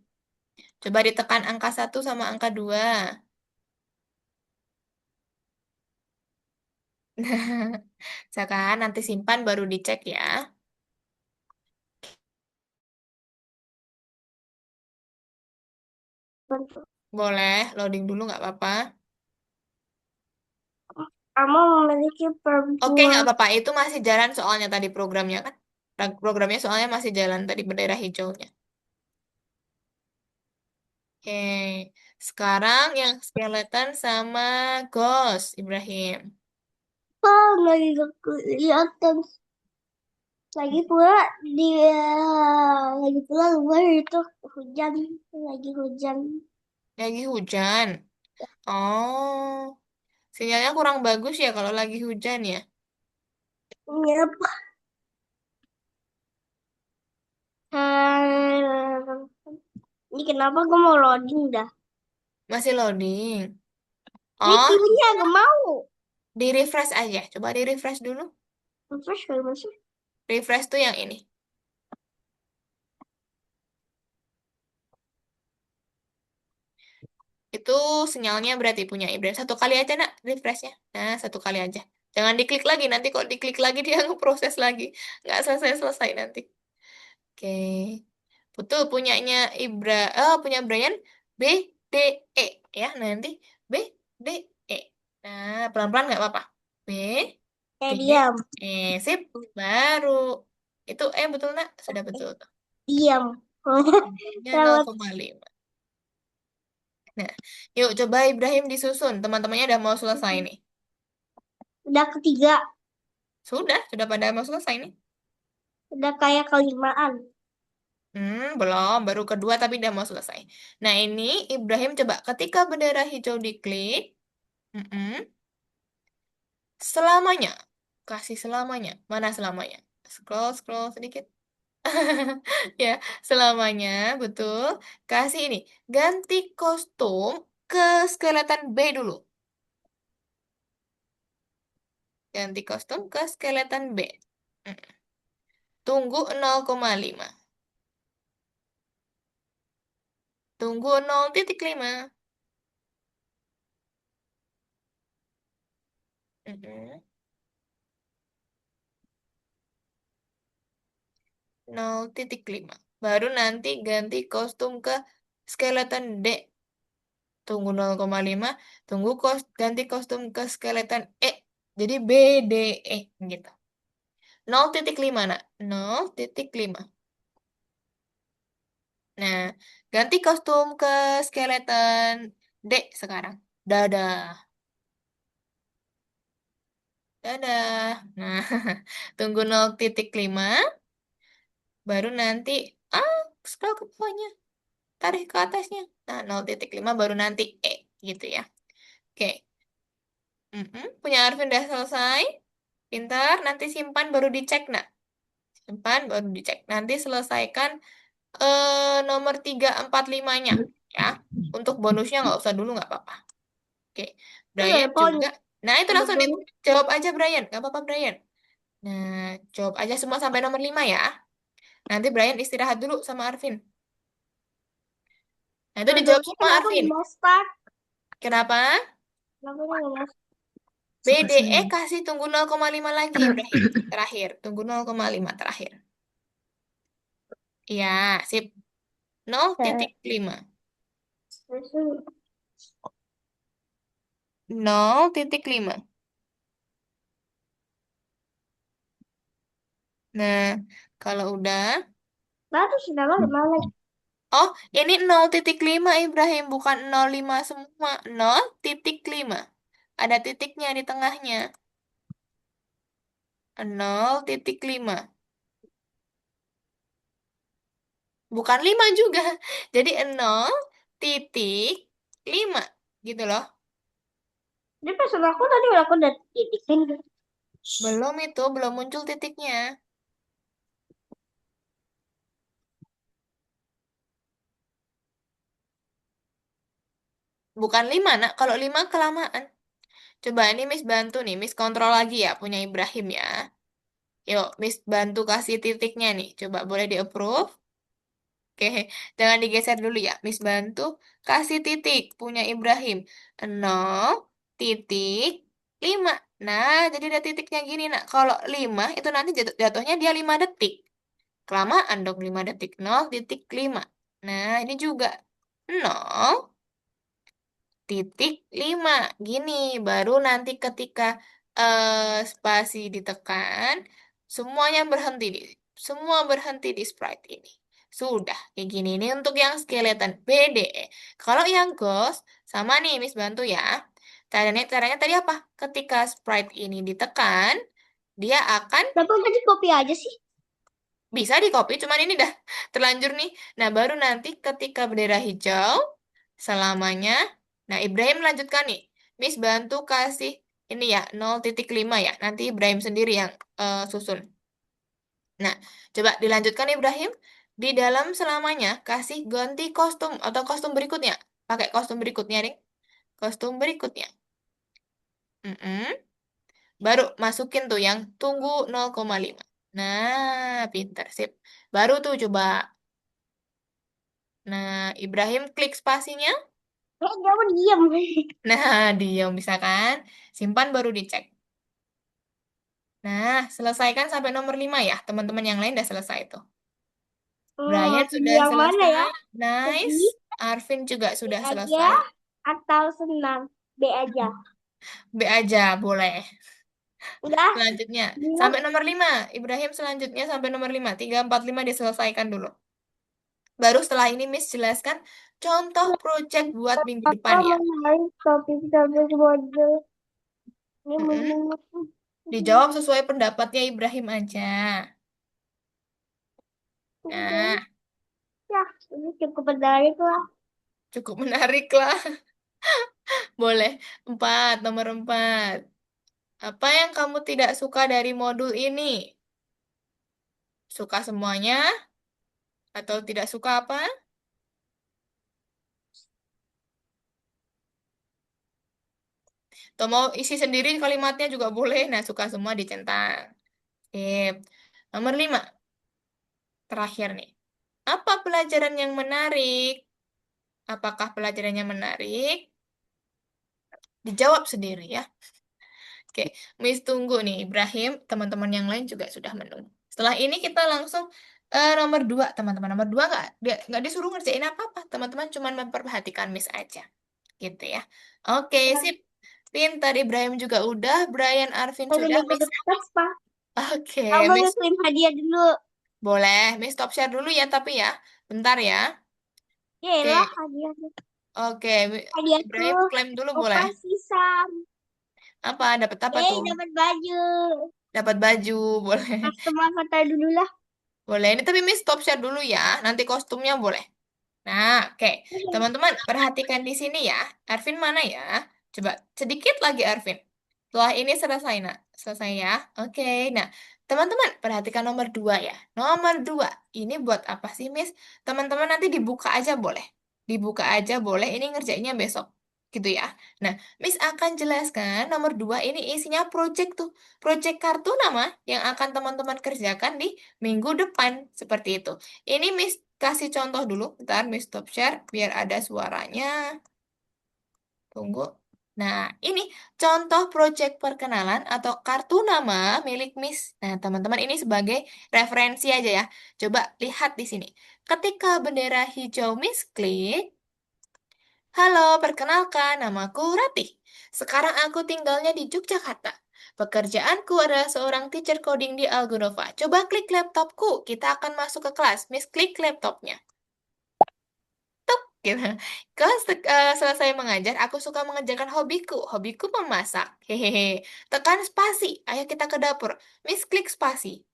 Coba ditekan angka 1 sama angka 2. Sekarang nanti simpan baru dicek ya. Bentuk. Boleh, loading dulu nggak apa-apa. Kamu memiliki Oke, nggak perbuatan apa-apa. Itu masih jalan soalnya tadi programnya kan. Programnya soalnya masih jalan tadi bendera hijaunya. Oke, sekarang yang skeleton sama ghost, Ibrahim. lagi gak kelihatan. Dia lagi pula luar itu hujan, lagi hujan. Lagi hujan. Oh, sinyalnya kurang bagus ya kalau lagi hujan ya. Yep. Ini kenapa gue mau loading dah? Masih loading. Ini Oh, timnya gak mau. di refresh aja. Coba di refresh dulu. Refresh kayak masih. Refresh tuh yang ini. Itu sinyalnya berarti punya Ibrahim. 1 kali aja nak refreshnya. Nah, 1 kali aja. Jangan diklik lagi. Nanti kalau diklik lagi dia ngeproses lagi. Nggak selesai-selesai nanti. Oke. Betul punyanya punya Brian B, D, E. Ya, nanti B, D, E. Nah, pelan-pelan nggak apa-apa. B, D, Diam. E. Sip. Baru. Itu betul nak? Sudah betul tuh. Diam. Nya Selamat. 0,5. Nah, yuk coba Ibrahim disusun. Teman-temannya udah mau selesai nih. Udah ketiga. Sudah pada mau selesai nih. Udah kayak kelimaan. Belum, baru kedua tapi udah mau selesai. Nah, ini Ibrahim coba ketika bendera hijau diklik, mm-mm, selamanya, kasih selamanya. Mana selamanya? Scroll, scroll sedikit. Ya, selamanya, betul. Kasih ini, ganti kostum ke skeleton B dulu. Ganti kostum ke skeleton B. Mm. Tunggu 0,5. Tunggu 0,5. 0,5. Baru nanti ganti kostum ke skeleton D. Tunggu 0,5. Tunggu ganti kostum ke skeleton E. Jadi B, D, E. Gitu. 0,5 nak. 0,5. Nah, ganti kostum ke skeleton D sekarang. Dadah. Dadah. Nah, tunggu 0,5. Baru nanti, ah, scroll ke bawahnya. Tarik ke atasnya. Nah, 0,5 baru nanti E. Gitu ya. Oke. Punya Arvin udah selesai. Pintar. Nanti simpan baru dicek, nak. Simpan baru dicek. Nanti selesaikan nomor 3, 4, 5-nya. Ya. Untuk bonusnya nggak usah dulu, nggak apa-apa. Oke, Itu udah Brian ada pohon. juga. Nah, itu Ada langsung pohon. dijawab aja, Brian. Gak apa-apa, Brian. Nah, jawab aja semua sampai nomor 5 ya. Nanti Brian istirahat dulu sama Arvin. Nah, itu dijawab Dua-duanya semua, kenapa Arvin. nggak mau start? Kenapa? Kenapa nggak mau BDE kasih tunggu 0,5 lagi, Ibrahim. Terakhir, tunggu 0,5 terakhir. Iya, sip. nol start? titik lima 0,5. Nah, kalau udah. Lalu sudah mana? Oh, ini 0,5 Ibrahim, bukan 0,5 semua. 0,5. Ada titiknya di tengahnya. 0,5. Bukan 5 juga. Jadi 0,5. Gitu loh. Jadi pesan aku tadi aku udah titipin. Belum itu, belum muncul titiknya. Bukan 5, nak. Kalau 5 kelamaan. Coba ini Miss bantu nih. Miss kontrol lagi ya punya Ibrahim ya. Yuk, Miss bantu kasih titiknya nih. Coba boleh di-approve. Oke, jangan digeser dulu ya. Miss bantu kasih titik punya Ibrahim. 0,5. Nah, jadi ada titiknya gini, nak. Kalau 5 itu nanti jatuhnya dia 5 detik. Kelamaan dong 5 detik. 0,5. Nah, ini juga 0,5. Gini, baru nanti ketika spasi ditekan, semuanya berhenti di semua berhenti di sprite ini. Sudah, kayak gini. Ini untuk yang skeleton BDE. Kalau yang ghost, sama nih, Miss bantu ya. Caranya tadi apa? Ketika sprite ini ditekan, dia akan Kenapa tadi kopi aja sih? bisa di copy, cuman ini dah terlanjur nih. Nah, baru nanti ketika bendera hijau, selamanya. Nah, Ibrahim lanjutkan nih. Miss bantu kasih ini ya, 0,5 ya. Nanti Ibrahim sendiri yang susun. Nah, coba dilanjutkan Ibrahim. Di dalam selamanya, kasih ganti kostum atau kostum berikutnya. Pakai kostum berikutnya, nih. Kostum berikutnya. Mm-mm. Baru masukin tuh yang tunggu 0,5. Nah, pinter, sip. Baru tuh coba. Nah, Ibrahim klik spasinya. Kamu diam. Nah, diam bisa kan? Simpan baru dicek. Nah, selesaikan sampai nomor 5 ya. Teman-teman yang lain udah selesai tuh. Brian Pilih sudah yang mana ya? selesai. Nice. Sedih, Arvin juga B sudah aja, selesai. atau senang? B aja. B aja, boleh. Udah, Selanjutnya, bilang. sampai nomor 5. Ibrahim selanjutnya sampai nomor 5. 3, 4, 5 diselesaikan dulu. Baru setelah ini Miss jelaskan contoh project buat minggu Apa depan ya. menarik topik topik model ini Mm-mm. menurut Dijawab sesuai pendapatnya Ibrahim aja. Nah, ya ini cukup menarik lah. cukup menarik lah. Boleh. 4, nomor 4. Apa yang kamu tidak suka dari modul ini? Suka semuanya atau tidak suka apa? Atau mau isi sendiri kalimatnya juga boleh. Nah, suka semua dicentang. Sip. Nomor 5, terakhir nih. Apa pelajaran yang menarik? Apakah pelajarannya menarik? Dijawab sendiri ya. Oke, Miss tunggu nih Ibrahim. Teman-teman yang lain juga sudah menunggu. Setelah ini kita langsung nomor 2, teman-teman. Nomor 2 nggak disuruh ngerjain apa-apa. Teman-teman cuma memperhatikan Miss aja. Gitu ya. Oke, sip. Pintar Ibrahim juga udah. Brian Arvin Ada sudah. minggu Miss. depan Pak. Oke, Kamu Miss. ngirim hadiah dulu. Boleh. Miss stop share dulu ya, tapi ya. Bentar ya. Yelah Oke. hadiah. Oke. Hadiahku. Ibrahim klaim dulu Opa boleh. Sisam. Apa? Dapat apa tuh? Dapat baju. Dapat baju. Boleh. Customer avatar dulu lah. Boleh. Ini tapi Miss stop share dulu ya. Nanti kostumnya boleh. Nah, oke. Teman-teman, perhatikan di sini ya. Arvin mana ya? Coba sedikit lagi Arvin. Setelah ini selesai, nak. Selesai ya. Oke. Nah, teman-teman, perhatikan nomor 2 ya. Nomor 2. Ini buat apa sih, Miss? Teman-teman nanti dibuka aja boleh. Dibuka aja boleh. Ini ngerjainnya besok. gitu ya. Nah, Miss akan jelaskan nomor 2 ini isinya project tuh. Project kartu nama yang akan teman-teman kerjakan di minggu depan. Seperti itu. Ini Miss kasih contoh dulu. Bentar, Miss stop share biar ada suaranya. Tunggu. Nah, ini contoh project perkenalan atau kartu nama milik Miss. Nah, teman-teman ini sebagai referensi aja ya. Coba lihat di sini. Ketika bendera hijau Miss klik, halo, perkenalkan, namaku Ratih. Sekarang aku tinggalnya di Yogyakarta. Pekerjaanku adalah seorang teacher coding di Algonova. Coba klik laptopku, kita akan masuk ke kelas. Miss klik laptopnya. Gitu. Selesai mengajar, aku suka mengerjakan hobiku. Hobiku memasak. Hehehe. Tekan spasi. Ayo kita ke dapur. Miss klik spasi.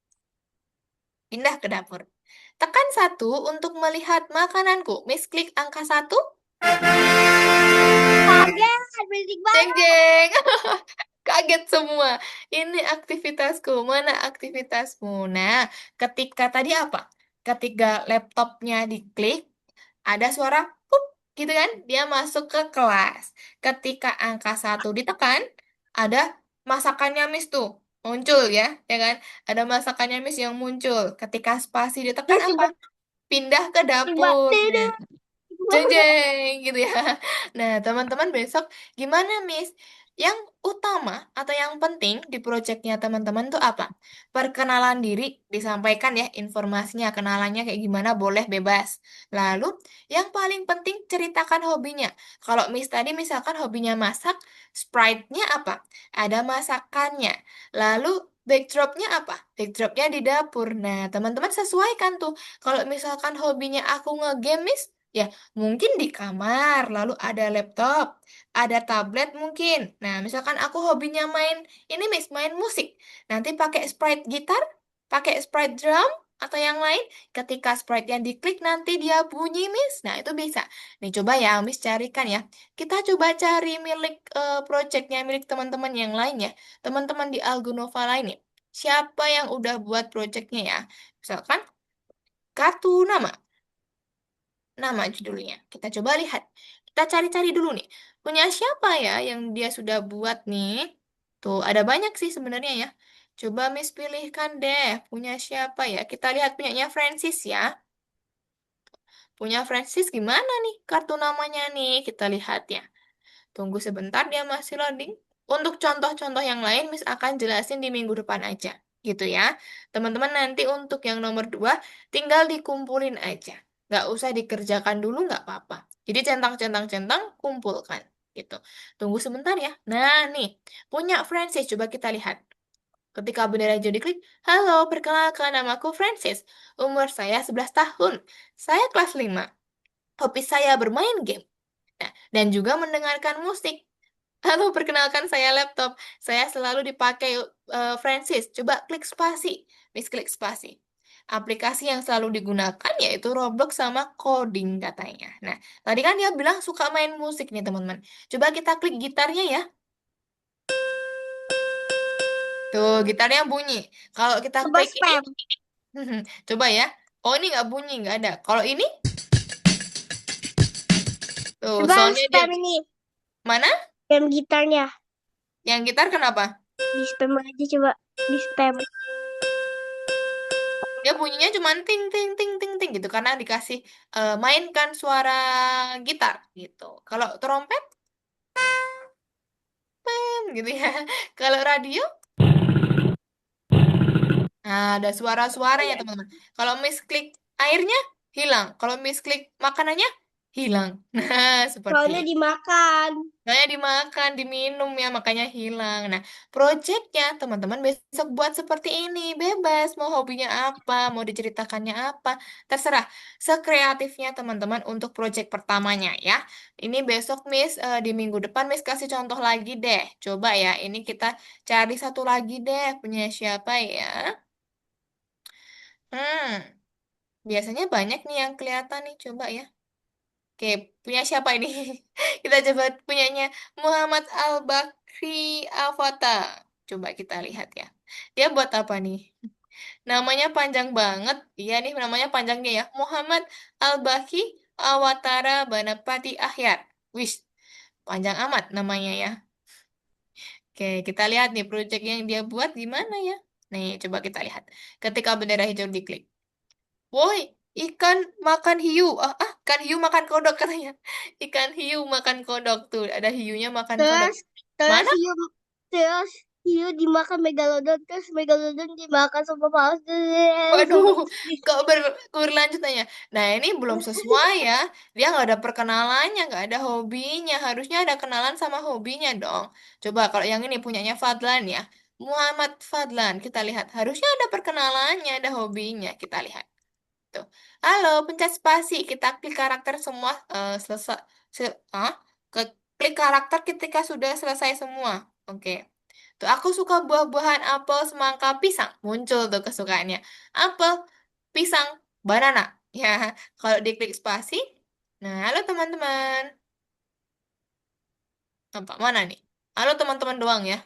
Pindah ke dapur. Tekan satu untuk melihat makananku. Miss klik angka satu. Kaget, berisik Jeng banget. jeng. Kaget semua. Ini aktivitasku. Mana aktivitasmu? Nah, ketika tadi apa? Ketika laptopnya diklik, ada suara pup, gitu kan? Dia masuk ke kelas. Ketika angka satu ditekan, ada masakannya Miss tuh muncul ya, ya kan? Ada masakannya Miss yang muncul. Ketika spasi ditekan Terus apa? Pindah ke tiba-tiba dapur. Nah, tidur. jeng jeng gitu ya. Nah, teman-teman besok gimana, Miss? Yang utama atau yang penting di proyeknya teman-teman tuh apa? Perkenalan diri disampaikan ya, informasinya, kenalannya kayak gimana boleh bebas. Lalu, yang paling penting ceritakan hobinya. Kalau Miss tadi misalkan hobinya masak, sprite-nya apa? Ada masakannya. Lalu backdrop-nya apa? Backdrop-nya di dapur. Nah, teman-teman sesuaikan tuh. Kalau misalkan hobinya aku nge-game, Miss, ya, mungkin di kamar, lalu ada laptop, ada tablet mungkin. Nah, misalkan aku hobinya main, ini Miss, main musik. Nanti pakai sprite gitar, pakai sprite drum, atau yang lain. Ketika sprite yang diklik, nanti dia bunyi, Miss. Nah, itu bisa. Nih, coba ya, Miss carikan ya. Kita coba cari milik projectnya, milik teman-teman yang lain ya. Teman-teman di Algonova lain ya. Siapa yang udah buat projectnya ya? Misalkan, kartu nama. Nama judulnya. Kita coba lihat. Kita cari-cari dulu nih. Punya siapa ya yang dia sudah buat nih? Tuh, ada banyak sih sebenarnya ya. Coba Miss pilihkan deh. Punya siapa ya? Kita lihat punyanya Francis ya. Punya Francis gimana nih kartu namanya nih? Kita lihat ya. Tunggu sebentar dia masih loading. Untuk contoh-contoh yang lain, Miss akan jelasin di minggu depan aja. Gitu ya. Teman-teman nanti untuk yang nomor 2, tinggal dikumpulin aja. Nggak usah dikerjakan dulu, nggak apa-apa. Jadi centang-centang-centang, kumpulkan. Gitu. Tunggu sebentar ya. Nah, nih. Punya Francis. Coba kita lihat. Ketika bendera hijau diklik, halo, perkenalkan namaku Francis. Umur saya 11 tahun. Saya kelas 5. Hobi saya bermain game. Nah, dan juga mendengarkan musik. Halo, perkenalkan saya laptop. Saya selalu dipakai Francis. Coba klik spasi. Miss klik spasi. Aplikasi yang selalu digunakan yaitu Roblox sama coding katanya. Nah, tadi kan dia bilang suka main musik nih teman-teman. Coba kita klik gitarnya ya. Tuh, gitarnya bunyi. Kalau kita Coba klik ini, spam. coba ya. Oh, ini nggak bunyi, nggak ada. Kalau ini, tuh, Coba soundnya dia spam ini. mana? Spam gitarnya. Yang gitar kenapa? Di spam aja coba. Di spam. Dia bunyinya cuma ting ting ting ting ting gitu karena dikasih mainkan suara gitar gitu. Kalau trompet gitu ya. Kalau radio, nah ada suara-suaranya teman-teman. Kalau miss klik airnya hilang. Kalau miss klik makanannya hilang. Nah, seperti Soalnya itu. dimakan. Soalnya dimakan, diminum ya, makanya hilang. Nah, projectnya teman-teman besok buat seperti ini. Bebas, mau hobinya apa, mau diceritakannya apa. Terserah, sekreatifnya teman-teman untuk project pertamanya ya. Ini besok Miss, di minggu depan Miss kasih contoh lagi deh. Coba ya, ini kita cari satu lagi deh. Punya siapa ya? Hmm, biasanya banyak nih yang kelihatan nih. Coba ya. Oke, punya siapa ini? Kita coba punyanya Muhammad Al-Bakri Avata. Coba kita lihat ya. Dia buat apa nih? Namanya panjang banget. Iya nih, namanya panjangnya ya. Muhammad Al-Bakri Awatara Banapati Ahyar. Wis, Panjang amat namanya ya. Oke, kita lihat nih project yang dia buat gimana ya. Nih, coba kita lihat. Ketika bendera hijau diklik. Woi, ikan makan hiu. Ikan hiu makan kodok katanya. Ikan hiu makan kodok. Tuh, ada hiunya makan kodok. Terus, terus Mana? hiu, terus hiu dimakan megalodon, terus megalodon dimakan sama paus, Waduh, sama kok berlanjutannya. Nah, ini belum sesuai ya. Dia nggak ada perkenalannya, nggak ada hobinya. Harusnya ada kenalan sama hobinya dong. Coba kalau yang ini punyanya Fadlan ya. Muhammad Fadlan, kita lihat. Harusnya ada perkenalannya, ada hobinya. Kita lihat. Tuh. Halo, pencet spasi. Kita klik karakter semua selesai. Se- ah? Klik karakter ketika sudah selesai semua. Oke. Tuh, aku suka buah-buahan apel, semangka, pisang. Muncul tuh kesukaannya. Apel, pisang, banana. Ya, kalau diklik spasi. Nah, halo teman-teman. Apa mana nih? Halo teman-teman doang ya.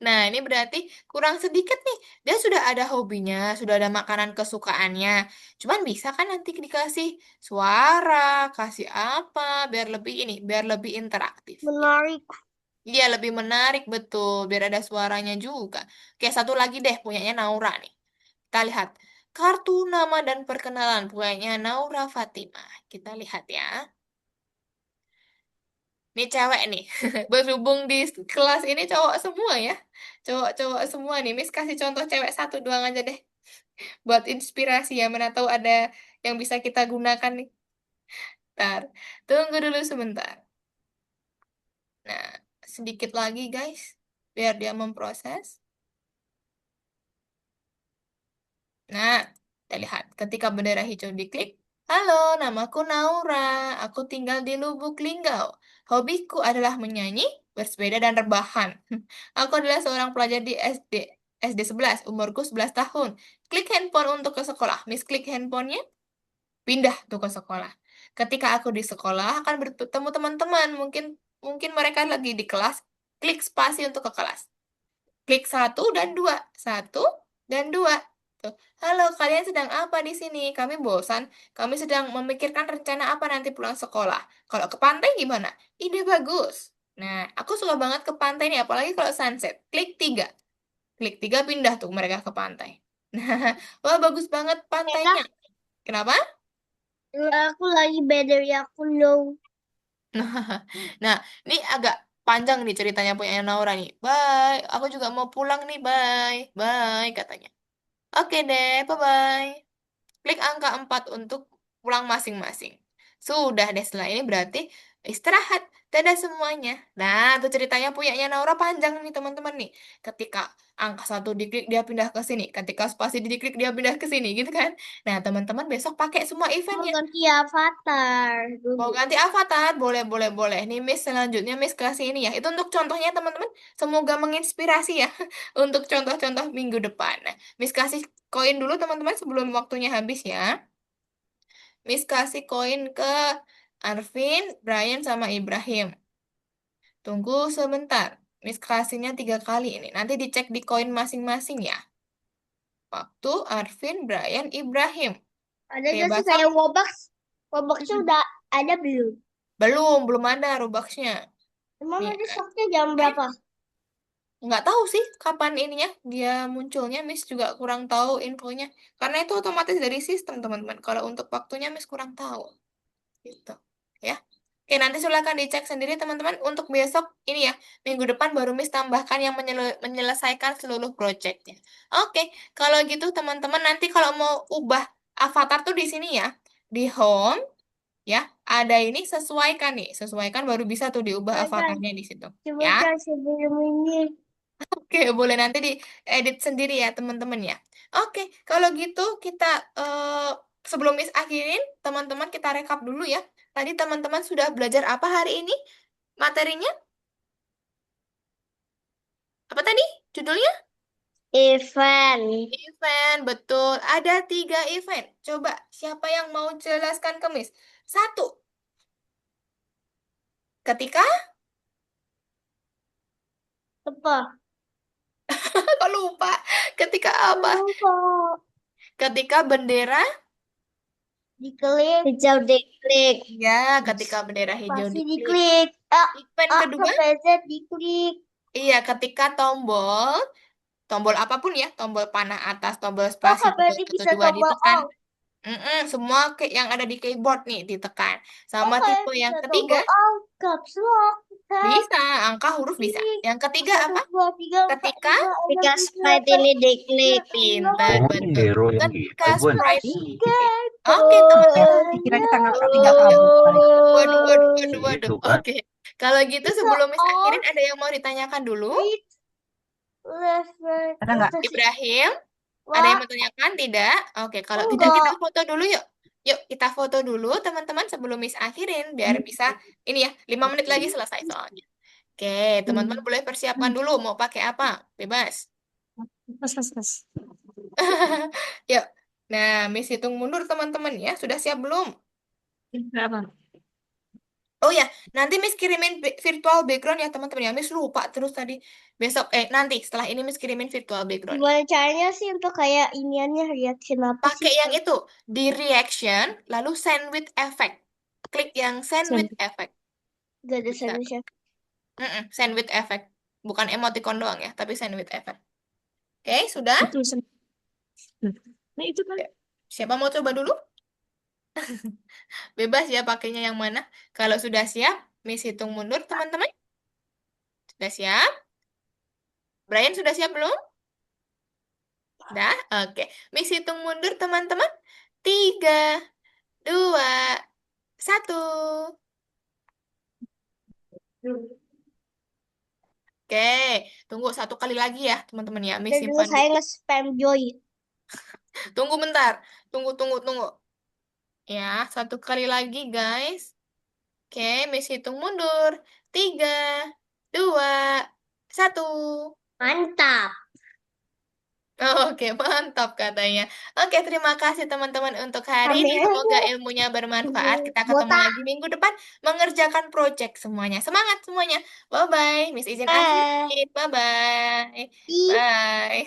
Nah, ini berarti kurang sedikit nih. Dia sudah ada hobinya, sudah ada makanan kesukaannya. Cuman bisa kan nanti dikasih suara, kasih apa, biar lebih ini, biar lebih interaktif. menarik. Iya, lebih menarik betul, biar ada suaranya juga. Oke, satu lagi deh, punyanya Naura nih. Kita lihat. Kartu nama dan perkenalan punyanya Naura Fatimah. Kita lihat ya. Ini cewek nih. Berhubung di kelas ini cowok semua ya. Cowok-cowok semua nih. Miss kasih contoh cewek satu doang aja deh. Buat inspirasi ya. Mana tahu ada yang bisa kita gunakan nih. Ntar. Tunggu dulu sebentar. Nah, sedikit lagi guys. Biar dia memproses. Nah, kita lihat. Ketika bendera hijau diklik. Halo, namaku Naura. Aku tinggal di Lubuk Linggau. Hobiku adalah menyanyi, bersepeda, dan rebahan. Aku adalah seorang pelajar di SD 11, umurku 11 tahun. Klik handphone untuk ke sekolah. Miss klik handphonenya, pindah tuh ke sekolah. Ketika aku di sekolah akan bertemu teman-teman. Mungkin mungkin mereka lagi di kelas. Klik spasi untuk ke kelas. Klik satu dan dua. Satu dan dua. Tuh. Halo, kalian sedang apa di sini? Kami bosan. Kami sedang memikirkan rencana apa nanti pulang sekolah. Kalau ke pantai gimana? Ide bagus. Nah, aku suka banget ke pantai nih, apalagi kalau sunset. Klik tiga. Klik tiga pindah tuh mereka ke pantai. Nah, wah bagus banget Mereka, pantainya. Kenapa? aku lagi battery aku low. Nah, ini agak panjang nih ceritanya punya Naura nih. Bye, aku juga mau pulang nih. Bye, bye katanya. Oke deh, bye-bye. Klik angka 4 untuk pulang masing-masing. Sudah deh, setelah ini berarti istirahat. Dadah semuanya. Nah, tuh ceritanya punyanya Naura panjang nih teman-teman nih. Ketika angka satu diklik, dia pindah ke sini. Ketika spasi diklik, dia pindah ke sini gitu kan. Nah, teman-teman besok pakai semua Mau eventnya. ganti avatar Mau dulu. ganti avatar? Boleh, boleh, boleh. Nih, Miss, selanjutnya Miss kasih ini ya. Itu untuk contohnya, teman-teman. Semoga menginspirasi ya untuk contoh-contoh minggu depan. Nah, Miss kasih koin dulu, teman-teman, sebelum waktunya habis ya. Miss kasih koin ke Arvin, Brian, sama Ibrahim. Tunggu sebentar. Miss kasihnya 3 kali ini. Nanti dicek di koin masing-masing ya. Waktu Arvin, Brian, Ibrahim. Ada Oke, gak sih besok. kayak Robux? Robuxnya udah ada belum? Belum ada Robloxnya. Emang Nih, nanti stoknya jam berapa? nggak tahu sih kapan ininya dia munculnya, Miss juga kurang tahu infonya. Karena itu otomatis dari sistem, teman-teman. Kalau untuk waktunya, Miss kurang tahu. Gitu. Ya. Oke, nanti silakan dicek sendiri, teman-teman. Untuk besok ini ya, minggu depan baru Miss tambahkan yang menyelesaikan seluruh projectnya. Oke, kalau gitu teman-teman nanti kalau mau ubah avatar tuh di sini ya. Di home, ya, ada ini sesuaikan nih. Sesuaikan baru bisa tuh diubah Sebentar, avatarnya di situ. Ya. sebentar sebelum ini. Oke, boleh nanti diedit sendiri ya teman-teman ya. Oke, kalau gitu kita sebelum Miss akhirin, teman-teman kita rekap dulu ya. Tadi teman-teman sudah belajar apa hari ini? Materinya apa tadi? Judulnya? Event. Event, betul. Ada 3 event. Coba siapa yang mau jelaskan ke Miss? Satu, ketika Apa? kok lupa? Ketika apa? Lupa. Ketika bendera, Diklik. Hijau diklik. ya, ketika bendera hijau Pasti diklik. diklik. A, Event A kedua, sampai Z diklik. iya ketika tombol apapun ya, tombol panah atas, tombol Oh, spasi, tombol berarti satu bisa dua tombol ditekan. alt. Semua yang ada di keyboard nih ditekan. Oh, Sama kayak tipe yang bisa ketiga, tombol alt. Caps lock. Tab. bisa, angka huruf bisa. Yang ketiga Satu, apa? dua, tiga, empat, Ketika lima, enam, Ketika tujuh, sprite delapan, ini sembilan, diklik. pintar, Oh, ini betul. hero yang Ketika gitu. Gue sprite ngerti. diklik. satu. Oke, teman-teman. Dikiranya tanggal Siap, 30 siap. kali. Waduh, waduh, waduh, waduh. Gitu kan. Oke. Kalau gitu Bisa sebelum Miss akhirin alt, ada yang mau ditanyakan dulu? right, left, right, Ada nggak? atas, Ibrahim, ada yang wah, mau tanyakan? Tidak? Oke, kalau tidak kita enggak. foto dulu yuk. Yuk, kita foto dulu teman-teman sebelum Miss akhirin biar bisa ini ya, 5 menit lagi selesai soalnya. Oke, teman-teman boleh persiapkan dulu mau pakai apa? Bebas. Yuk. Nah, Miss hitung mundur teman-teman ya. Sudah siap belum? Berapa? Oh ya, nanti Miss kirimin virtual background ya teman-teman ya. Miss lupa terus tadi. Besok, nanti setelah ini Miss kirimin virtual background. Gimana caranya sih untuk kayak iniannya reaction apa sih? Pakai yang itu, di reaction, lalu send with effect. Klik yang send with effect. Gak ada Bisa. solusi. Send with effect. Bukan emoticon doang ya, tapi send with effect. Oke, sudah? Itu nah itu kan. Siapa mau coba dulu? Bebas ya pakainya yang mana. Kalau sudah siap, Miss hitung mundur teman-teman. Sudah siap? Brian sudah siap belum? Dah? Oke. Miss hitung mundur teman-teman. 3, 2, 1. Oke. Tunggu satu kali lagi ya teman-teman ya. Miss Dan dulu simpan saya dulu. nge-spam Joy. Tunggu bentar. Tunggu, tunggu, tunggu. Ya, satu kali lagi guys. Oke, Miss hitung mundur. 3, 2, 1. Mantap. Oke, mantap katanya. Oke, terima kasih teman-teman untuk hari ini. Kamera Semoga ilmunya bermanfaat. Kita ketemu botak. lagi minggu depan mengerjakan project semuanya. Semangat semuanya. Bye-bye. Miss izin Eh, akhir. Bye-bye. i Bye.